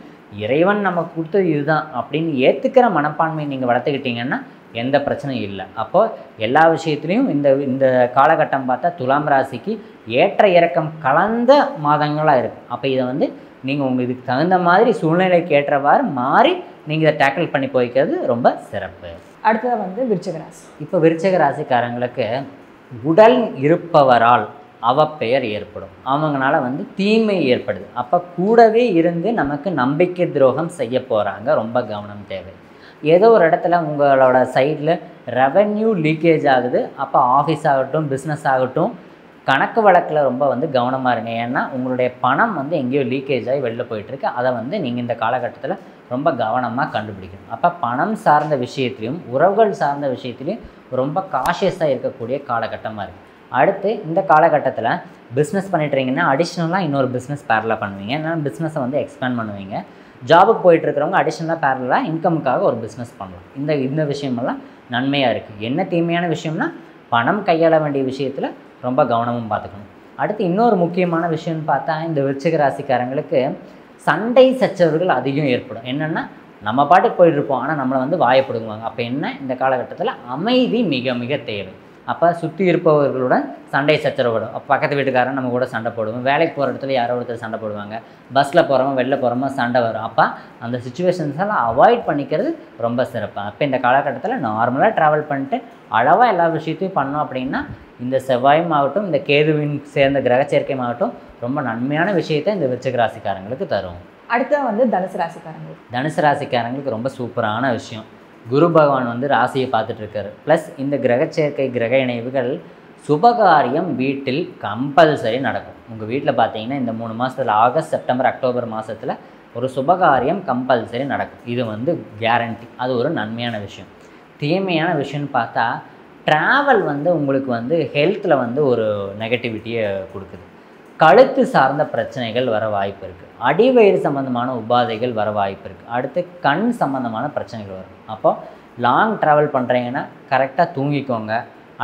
இறைவன் நமக்கு கொடுத்தது இதுதான் அப்படின்னு ஏற்றுக்கிற மனப்பான்மையை நீங்கள் வளர்த்துக்கிட்டிங்கன்னா எந்த பிரச்சனையும் இல்லை. அப்போது எல்லா விஷயத்துலையும் இந்த காலகட்டம் பார்த்தா துலாம் ராசிக்கு ஏற்ற இறக்கம் கலந்த மாதங்களாக இருக்கும். அப்போ இதை வந்து நீங்கள் உங்கள் இதுக்கு தகுந்த மாதிரி சூழ்நிலைக்கு ஏற்றவாறு மாறி நீங்கள் இதை டேக்கிள் பண்ணி போய்க்கிறது ரொம்ப சிறப்பு. அடுத்தது வந்து விருச்சிக ராசி. இப்போ விருச்சிக ராசிக்காரங்களுக்கு உடல் இருப்பவரால் அவப்பெயர் ஏற்படும். அவங்களால வந்து தீமை ஏற்படுது. அப்போ கூடவே இருந்து நமக்கு நம்பிக்கை துரோகம் செய்ய போகிறாங்க. ரொம்ப கவனம் தேவை. ஏதோ ஒரு இடத்துல உங்களோட சைடில் ரெவென்யூ லீக்கேஜ் ஆகுது. அப்போ ஆஃபீஸ் ஆகட்டும், பிஸ்னஸ் ஆகட்டும், கணக்கு வழக்கில் ரொம்ப வந்து கவனமாக இருங்க. ஏன்னா உங்களுடைய பணம் வந்து எங்கேயோ லீக்கேஜ் ஆகி வெளில போயிட்டுருக்கு. அதை வந்து நீங்கள் இந்த காலகட்டத்தில் ரொம்ப கவனமாக கண்டுபிடிக்கணும். அப்போ பணம் சார்ந்த விஷயத்துலையும் உறவுகள் சார்ந்த விஷயத்துலையும் ரொம்ப காஷியஸாக இருக்கக்கூடிய காலகட்டமாக இருக்குது. அடுத்து இந்த காலகட்டத்தில் பிஸ்னஸ் பண்ணிட்டுருங்கன்னா அடிஷ்னலாக இன்னொரு பிஸ்னஸ் பேரலாக பண்ணுவீங்க. ஏன்னா பிஸ்னஸை வந்து எக்ஸ்பேண்ட் பண்ணுவீங்க. ஜாபுக்கு போயிட்டுருக்கிறவங்க அடிஷ்னலாக பேரலாக இன்கமுக்காக ஒரு பிஸ்னஸ் பண்ணலாம். இந்த விஷயமெல்லாம் நன்மையாக இருக்குது. என்ன தீமையான விஷயம்னா பணம் கையாள வேண்டிய விஷயத்தில் ரொம்ப கவனமும் பார்த்துக்கணும். அடுத்து இன்னொரு முக்கியமான விஷயம்னு பார்த்தா இந்த விருச்சிக ராசிக்காரங்களுக்கு சண்டை சச்சரவுகள் அதிகம் ஏற்படும். என்னென்னா நம்ம பாட்டுக்கு போயிட்டுருப்போம், ஆனால் நம்மளை வந்து வாயப்படுங்குவாங்க. அப்போ என்ன, இந்த காலகட்டத்தில் அமைதி மிக மிக தேவை. அப்போ சுற்றி இருப்பவர்களுடன் சண்டை சச்சரவுடும். அப்போ பக்கத்து வீட்டுக்காரன் நம்ம கூட சண்டை போடுவோம். வேலைக்கு போகிற இடத்துல யாரோ ஒருத்தர் சண்டை போடுவாங்க. பஸ்ஸில் போகிறோமோ வெளில போகிறோமோ சண்டை வரும். அப்போ அந்த சுச்சுவேஷன்ஸெல்லாம் அவாய்ட் பண்ணிக்கிறது ரொம்ப சிறப்பு. அப்போ இந்த காலகட்டத்தில் நார்மலாக ட்ராவல் பண்ணிட்டு அளவாக எல்லா விஷயத்தையும் பண்ணோம் அப்படின்னா இந்த செவ்வாயும் ஆகட்டும், இந்த கேதுவின் சேர்ந்த கிரக சேர்க்கையும் ஆகட்டும் ரொம்ப நன்மையான விஷயத்தை இந்த விருச்சிக ராசிக்காரங்களுக்கு தரும். அடுத்து வந்து தனுசு ராசிக்காரங்களுக்கு. தனுசு ராசிக்காரங்களுக்கு ரொம்ப சூப்பரான விஷயம். குரு பகவான் வந்து ராசியை பார்த்துட்ருக்காரு. ப்ளஸ் இந்த கிரக சேர்க்கை, கிரக இணைவுகள் சுபகாரியம் வீட்டில் கம்பல்சரி நடக்கும். உங்கள் வீட்டில் பார்த்தீங்கன்னா இந்த 3 மாதத்தில் ஆகஸ்ட், செப்டம்பர், அக்டோபர் மாதத்தில் ஒரு சுபகாரியம் கம்பல்சரி நடக்கும். இது வந்து கேரண்டி. அது ஒரு நன்மையான விஷயம். தீமையான விஷயம்னு பார்த்தா ட்ராவல் வந்து உங்களுக்கு வந்து ஹெல்த்தில் வந்து ஒரு நெகட்டிவிட்டியை கொடுக்குது. கழுத்து சார்ந்த பிரச்சனைகள் வர வாய்ப்பு இருக்குது. அடிவயிறு சம்மந்தமான உபாதைகள் வர வாய்ப்பு இருக்குது. அடுத்து கண் சம்மந்தமான பிரச்சனைகள் வரும். அப்போது லாங் ட்ராவல் பண்ணுறீங்கன்னா கரெக்டாக தூங்கிக்கோங்க.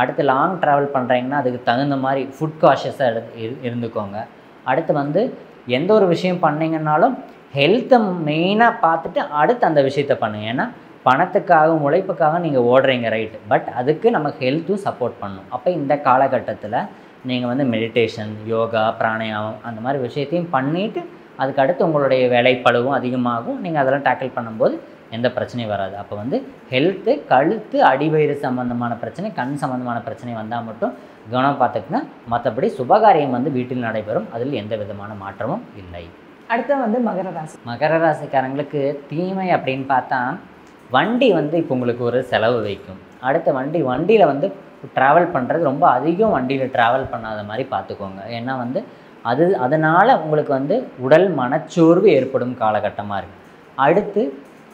அடுத்து லாங் ட்ராவல் பண்ணுறீங்கன்னா அதுக்கு தகுந்த மாதிரி ஃபுட் காஷியஸாக இருந்துக்கோங்க. அடுத்து வந்து எந்த ஒரு விஷயம் பண்ணிங்கன்னாலும் ஹெல்த்தை மெயினாக பார்த்துட்டு அடுத்து அந்த விஷயத்தை பண்ணுங்க. ஏன்னா பணத்துக்காகவும் உழைப்புக்காக நீங்கள் ஓடுறீங்க, ரைட்டு. பட் அதுக்கு நமக்கு ஹெல்த்தும் சப்போர்ட் பண்ணணும். அப்போ இந்த காலகட்டத்தில் நீங்கள் வந்து மெடிடேஷன், யோகா, பிராணாயாமம் அந்த மாதிரி விஷயத்தையும் பண்ணிவிட்டு அதுக்கு அடுத்து உங்களுடைய வேலைப்பளுவும் அதிகமாகும். நீங்கள் அதெல்லாம் டேக்கிள் பண்ணும்போது எந்த பிரச்சனையும் வராது. அப்போ வந்து ஹெல்த்து, கழுத்து, அடிவயிறு சம்மந்தமான பிரச்சனை, கண் சம்மந்தமான பிரச்சனை வந்தால் மட்டும் கவனம் பார்த்துக்குங்க. மற்றபடி சுபகாரியம் வந்து வீட்டில் நடைபெறும். அதில் எந்த விதமான மாற்றமும் இல்லை. அடுத்து வந்து மகர ராசி. மகர ராசிக்காரங்களுக்கு தீமை அப்படின்னு பார்த்தா வண்டி வந்து இப்போ உங்களுக்கு ஒரு செலவு வைக்கும். அடுத்த வண்டியில் வந்து ட்ராவல் பண்ணுறது ரொம்ப அதிகம் வண்டியில் ட்ராவல் பண்ணாத மாதிரி பார்த்துக்கோங்க. ஏன்னா வந்து அதனால் உங்களுக்கு வந்து உடல் மனச்சோர்வு ஏற்படும் காலகட்டமாக இருக்குது. அடுத்து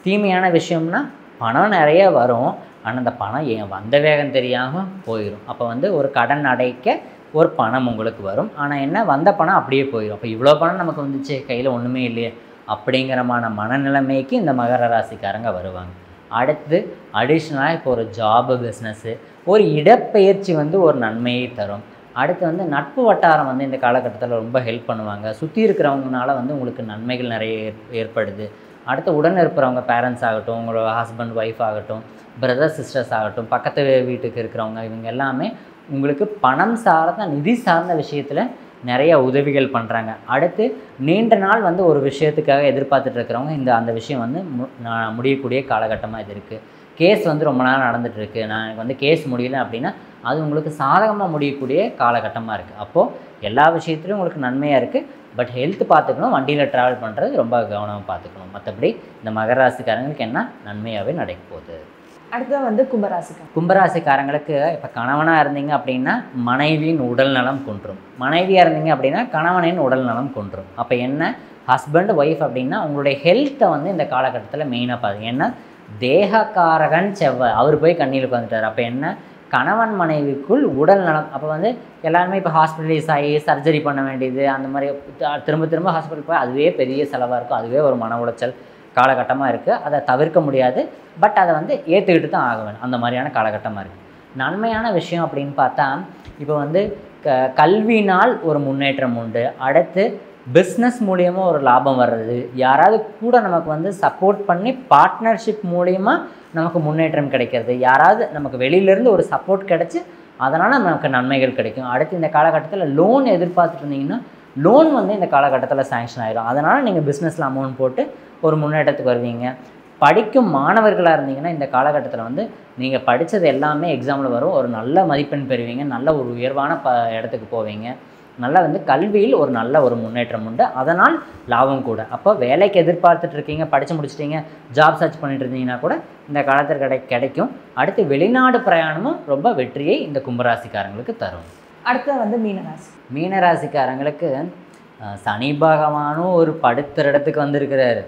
தீமையான விஷயம்னா பணம் நிறைய வரும். ஆனால் அந்த பணம் ஏன் வந்த வேகம் தெரியாமல் போயிடும். அப்போ வந்து ஒரு கடன் அடைக்க ஒரு பணம் உங்களுக்கு வரும். ஆனால் என்ன, வந்த பணம் அப்படியே போயிடும். அப்போ இவ்வளோ பணம் நமக்கு வந்துச்சு, கையில் ஒன்றுமே இல்லையே அப்படிங்கிறமான மனநிலைமைக்கு இந்த மகர ராசிக்காரங்க வருவாங்க. அடுத்து அடிஷ்னலாக இப்போ ஒரு ஜாபு, பிஸ்னஸ்ஸு, ஒரு இடப்பெயர்ச்சி வந்து ஒரு நன்மையை தரும். அடுத்து வந்து நட்பு வட்டாரம் வந்து இந்த காலகட்டத்தில் ரொம்ப ஹெல்ப் பண்ணுவாங்க. சுற்றி இருக்கிறவங்கனால வந்து உங்களுக்கு நன்மைகள் நிறைய ஏற்படுது. அடுத்து உடன் இருக்கிறவங்க, பேரண்ட்ஸ் ஆகட்டும், உங்களோட ஹஸ்பண்ட் ஒய்ஃப் ஆகட்டும், பிரதர் சிஸ்டர்ஸ் ஆகட்டும், பக்கத்து வீட்டுக்கு இருக்கிறவங்க, இவங்க எல்லாமே உங்களுக்கு பணம் சார்ந்த, நிதி சார்ந்த விஷயத்தில் நிறைய உதவிகள் பண்ணுறாங்க. அடுத்து நீண்ட நாள் வந்து ஒரு விஷயத்துக்காக எதிர்பார்த்துட்டு இருக்கிறவங்க அந்த விஷயம் வந்து முடியக்கூடிய காலகட்டமாக இது இருக்குது. கேஸ் வந்து ரொம்ப நாள் நடந்துகிட்ருக்கு, நான் எனக்கு வந்து கேஸ் முடியல அப்படின்னா அது உங்களுக்கு சாதகமாக முடியக்கூடிய காலகட்டமாக இருக்குது. அப்போது எல்லா விஷயத்துலையும் உங்களுக்கு நன்மையாக இருக்குது. பட் ஹெல்த் பார்த்துக்கணும். வண்டியில் ட்ராவல் பண்ணுறது ரொம்ப கவனமாக பார்த்துக்கணும். மற்றபடி இந்த மகர ராசிக்காரங்களுக்கு என்ன நன்மையாகவே நடக்க போகுது. அடுத்து வந்து கும்பராசிக்காரங்க. கும்பராசிக்காரங்களுக்கு இப்போ கணவனாக இருந்தீங்க அப்படின்னா மனைவியின் உடல் நலம் குன்றும். மனைவியாக இருந்தீங்க அப்படின்னா கணவனின் உடல் நலம் குன்றும். அப்போ என்ன, ஹஸ்பண்ட் ஒய்ஃப் அப்படின்னா உங்களுடைய ஹெல்த்தை வந்து இந்த காலகட்டத்தில் மெயினாக பாருங்க. ஏன்னா தேகக்காரகன் செவ்வாய் அவர் போய் கண்ணியில் உட்காந்துட்டார். அப்போ என்ன, கணவன் மனைவிக்குள் உடல் நலம். அப்போ வந்து எல்லாருமே இப்போ ஹாஸ்பிட்டலைஸ் ஆகி சர்ஜரி பண்ண வேண்டியது, அந்த மாதிரி திரும்ப ஹாஸ்பிட்டல் போய் அதுவே பெரிய செலவாக இருக்கும். அதுவே ஒரு மன உளைச்சல் காலகட்டமாக இருக்குது. அதை தவிர்க்க முடியாது. பட் அதை வந்து ஏற்றுக்கிட்டு தான் ஆக வேணும். அந்த மாதிரியான காலகட்டமாக இருக்குது. நன்மையான விஷயம் அப்படின்னு பார்த்தா இப்போ வந்து கல்வினால் ஒரு முன்னேற்றம் உண்டு. அடுத்து பிஸ்னஸ் மூலியமாக ஒரு லாபம் வர்றது, யாராவது கூட நமக்கு வந்து சப்போர்ட் பண்ணி பார்ட்னர்ஷிப் மூலிமா நமக்கு முன்னேற்றம் கிடைக்கிறது, யாராவது நமக்கு வெளியிலேருந்து ஒரு சப்போர்ட் கிடச்சி அதனால் நமக்கு நன்மைகள் கிடைக்கும். அடுத்து இந்த காலகட்டத்தில் லோன் எதிர்பார்த்துட்டு இருந்தீங்கன்னா லோன் வந்து இந்த காலகட்டத்தில் சேங்ஷன் ஆகிடும். அதனால் நீங்கள் பிஸ்னஸில் அமௌண்ட் போட்டு ஒரு முன்னேற்றத்துக்கு வருவீங்க. படிக்கும் மாணவர்களாக இருந்தீங்கன்னா இந்த காலகட்டத்தில் வந்து நீங்கள் படித்தது எல்லாமே எக்ஸாமில் வரும். ஒரு நல்ல மதிப்பெண் பெறுவீங்க. நல்ல ஒரு உயர்வான இடத்துக்கு போவீங்க. நல்லா வந்து கல்வியில் ஒரு நல்ல ஒரு முன்னேற்றம் உண்டு. அதனால் லாபம் கூட. அப்போ வேலைக்கு எதிர்பார்த்துட்டு இருக்கீங்க, படித்து முடிச்சிட்டிங்க, ஜாப் சர்ச் பண்ணிட்டு இருந்தீங்கன்னா கூட இந்த காலத்தில் கிடைக்கும். அடுத்து வெளிநாடு பிரயாணமும் ரொம்ப வெற்றியை இந்த கும்பராசிக்காரங்களுக்கு தரும். அடுத்து வந்து மீனராசி. மீனராசிக்காரங்களுக்கு சனி பகவானும் ஒரு படுத்துற இடத்துக்கு வந்திருக்கிறாரு.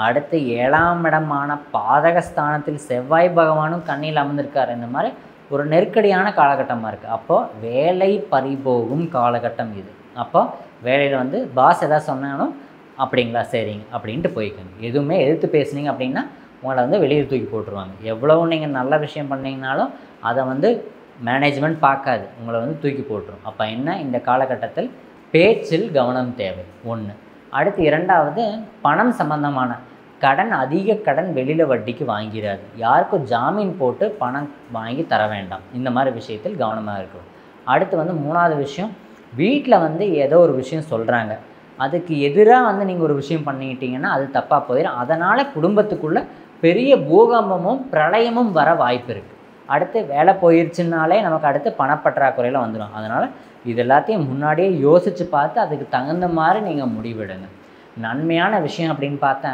அடுத்து 7ஆம் இடமான பாதகஸ்தானத்தில் செவ்வாய் பகவானும் கண்ணியில் அமர்ந்திருக்கார். இந்த மாதிரி ஒரு நெருக்கடியான காலகட்டமாக இருக்குது. அப்போது வேலை பறிபோகும் காலகட்டம் இது. அப்போ வேலையில் வந்து பாஸ் எதாவது சொன்னாலும் அப்படிங்களா, சரிங்க அப்படின்ட்டு போய்க்கோங்க. எதுவுமே எதிர்த்து பேசுனீங்க அப்படின்னா உங்களை வந்து வெளியே தூக்கி போட்டுருவாங்க. எவ்வளோ நீங்கள் நல்ல விஷயம் பண்ணிங்கனாலும் அதை வந்து மேனேஜ்மெண்ட் பார்க்காது, உங்களை வந்து தூக்கி போட்டுரும். அப்போ என்ன, இந்த காலகட்டத்தில் பேச்சில் கவனம் தேவை ஒன்று. அடுத்து 2வது பணம் சம்பந்தமான கடன், அதிக கடன் வெளியில் வட்டிக்கு வாங்கிறாது. யாருக்கும் ஜாமீன் போட்டு பணம் வாங்கி தர வேண்டாம். இந்த மாதிரி விஷயத்தில் கவனமாக இருக்கணும். அடுத்து வந்து 3வது விஷயம், வீட்டில் வந்து ஏதோ ஒரு விஷயம் சொல்கிறாங்க, அதுக்கு எதிராக வந்து நீங்கள் ஒரு விஷயம் பண்ணிக்கிட்டீங்கன்னா அது தப்பாக போயிடும். அதனால் குடும்பத்துக்குள்ளே பெரிய பூகம்பமும் பிரளயமும் வர வாய்ப்பு இருக்குது. அடுத்து வேலை போயிடுச்சுனாலே நமக்கு அடுத்து பணப்பற்றாக்குறையில் வந்துடும். அதனால் இது எல்லாத்தையும் முன்னாடியே யோசித்து பார்த்து அதுக்கு தகுந்த மாதிரி நீங்கள் முடிவெடுங்க. நன்மையான விஷயம் அப்படின்னு பார்த்தா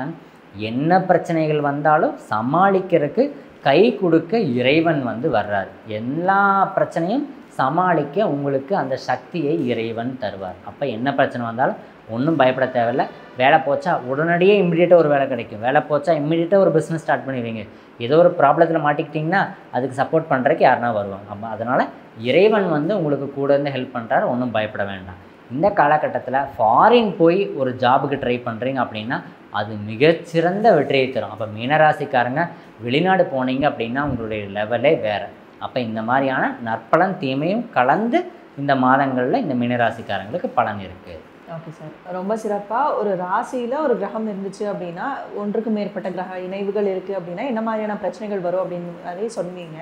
என்ன பிரச்சனைகள் வந்தாலும் சமாளிக்கிறதுக்கு கை கொடுக்க இறைவன் வந்து வர்றார். எல்லா பிரச்சனையும் சமாளிக்க உங்களுக்கு அந்த சக்தியை இறைவன் தருவார். அப்போ என்ன பிரச்சனை வந்தாலும் ஒன்றும் பயப்பட தேவையில்ல. வேலை போச்சா உடனடியே இம்மிடியேட்டாக ஒரு வேலை கிடைக்கும். வேலை போச்சா இம்மிடியேட்டாக ஒரு பிஸ்னஸ் ஸ்டார்ட் பண்ணிடுவீங்க. ஏதோ ஒரு ப்ராப்ளத்தில் மாட்டிக்கிட்டிங்கன்னா அதுக்கு சப்போர்ட் பண்ணுறதுக்கு யாருனா வருவாங்க. அப்போ அதனால் இறைவன் வந்து உங்களுக்கு கூட இருந்து ஹெல்ப் பண்ணுறாரு. ஒன்றும் பயப்பட வேண்டாம். இந்த காலகட்டத்தில் ஃபாரின் போய் ஒரு ஜாபுக்கு ட்ரை பண்ணுறீங்க அப்படின்னா அது மிகச்சிறந்த வெற்றியை தரும். அப்போ மீனராசிக்காரங்க வெளிநாடு போனீங்க அப்படின்னா உங்களுடைய லெவலே வேறு. அப்போ இந்த மாதிரியான நற்பலன் தீமையும் கலந்து இந்த மாதங்களில் இந்த மீனராசிக்காரங்களுக்கு பலன் இருக்குது. ஓகே சார், ரொம்ப சிறப்பாக ஒரு ராசியில் ஒரு கிரகம் இருந்துச்சு அப்படின்னா, ஒன்றுக்கு மேற்பட்ட கிரக இணைவுகள் இருக்குது அப்படின்னா என்ன மாதிரியான பிரச்சனைகள் வரும் அப்படின்னு மாதிரி சொன்னீங்க.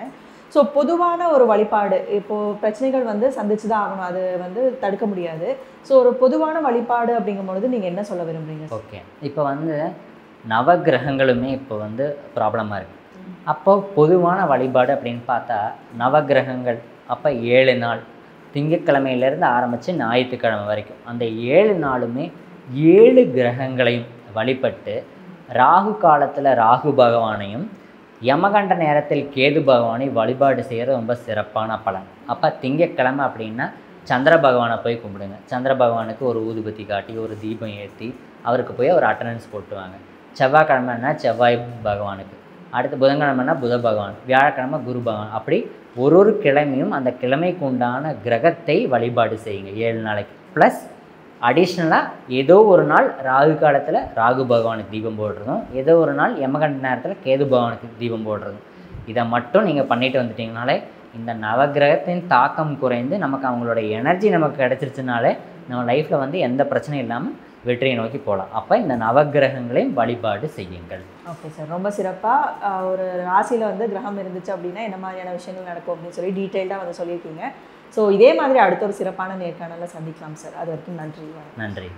ஸோ பொதுவான ஒரு வழிபாடு, இப்போது பிரச்சனைகள் வந்து சந்திச்சு தான் ஆகணும், அது வந்து தடுக்க முடியாது. ஸோ ஒரு பொதுவான வழிபாடு அப்படிங்கும்பொழுது நீங்கள் என்ன சொல்ல விரும்புகிறீங்க? ஓகே, இப்போ வந்து நவகிரகங்களுமே இப்போ வந்து ப்ராப்ளமாக இருக்குது. அப்போ பொதுவான வழிபாடு அப்படின்னு பார்த்தா நவகிரகங்கள் அப்போ 7 நாள் திங்கட்கிழமையிலேருந்து ஆரம்பித்து ஞாயிற்றுக்கிழமை வரைக்கும் அந்த 7 நாளுமே 7 கிரகங்களையும் வழிபட்டு ராகு காலத்தில் ராகு பகவானையும் யமகண்ட நேரத்தில் கேது பகவானை வழிபாடு செய்கிறது ரொம்ப சிறப்பான பலன். அப்போ திங்கட்கிழமை அப்படின்னா சந்திர பகவானை போய் கும்பிடுங்க. சந்திர பகவானுக்கு ஒரு ஊதுபத்தி காட்டி ஒரு தீபம் ஏற்றி அவருக்கு போய் ஒரு அட்டண்டன்ஸ் போட்டுவாங்க. செவ்வாய்க்கிழமைன்னா செவ்வாய் பகவானுக்கு, அடுத்து புதன்கிழமைன்னா புத பகவான், வியாழக்கிழமை குரு பகவான், அப்படி ஒரு கிழமையும் அந்த கிழமைக்கு உண்டான கிரகத்தை வழிபாடு செய்யுங்க 7 நாளைக்கு. ப்ளஸ் அடிஷ்னலாக ஏதோ ஒரு நாள் ராகு காலத்தில் ராகு பகவானுக்கு தீபம் போடுறதும், ஏதோ ஒரு நாள் யமகண்ட நேரத்தில் கேது பகவானுக்கு தீபம் போடுறதும், இதை மட்டும் நீங்கள் பண்ணிட்டு வந்துட்டிங்கனாலே இந்த நவகிரகத்தின் தாக்கம் குறைந்து நமக்கு அவங்களோட எனர்ஜி நமக்கு கிடச்சிருச்சுனாலே நம்ம லைஃப்பில் வந்து எந்த பிரச்சனையும் இல்லாமல் வெற்றியை நோக்கி போகலாம். அப்போ இந்த நவகிரகங்களையும் வழிபாடு செய்யுங்கள். ஓகே சார், ரொம்ப சிறப்பாக ஒரு ராசியில் வந்து கிரகம் இருந்துச்சு அப்படின்னா என்ன மாதிரியான விஷயங்கள் நடக்கும் அப்படின்னு சொல்லி டீட்டெயில்டாக வந்து சொல்லியிருக்கீங்க. ஸோ இதே மாதிரி அடுத்த ஒரு சிறப்பான நேர்காணலில் சந்திக்கலாம் சார். அது வரைக்கும் நன்றி. நன்றி.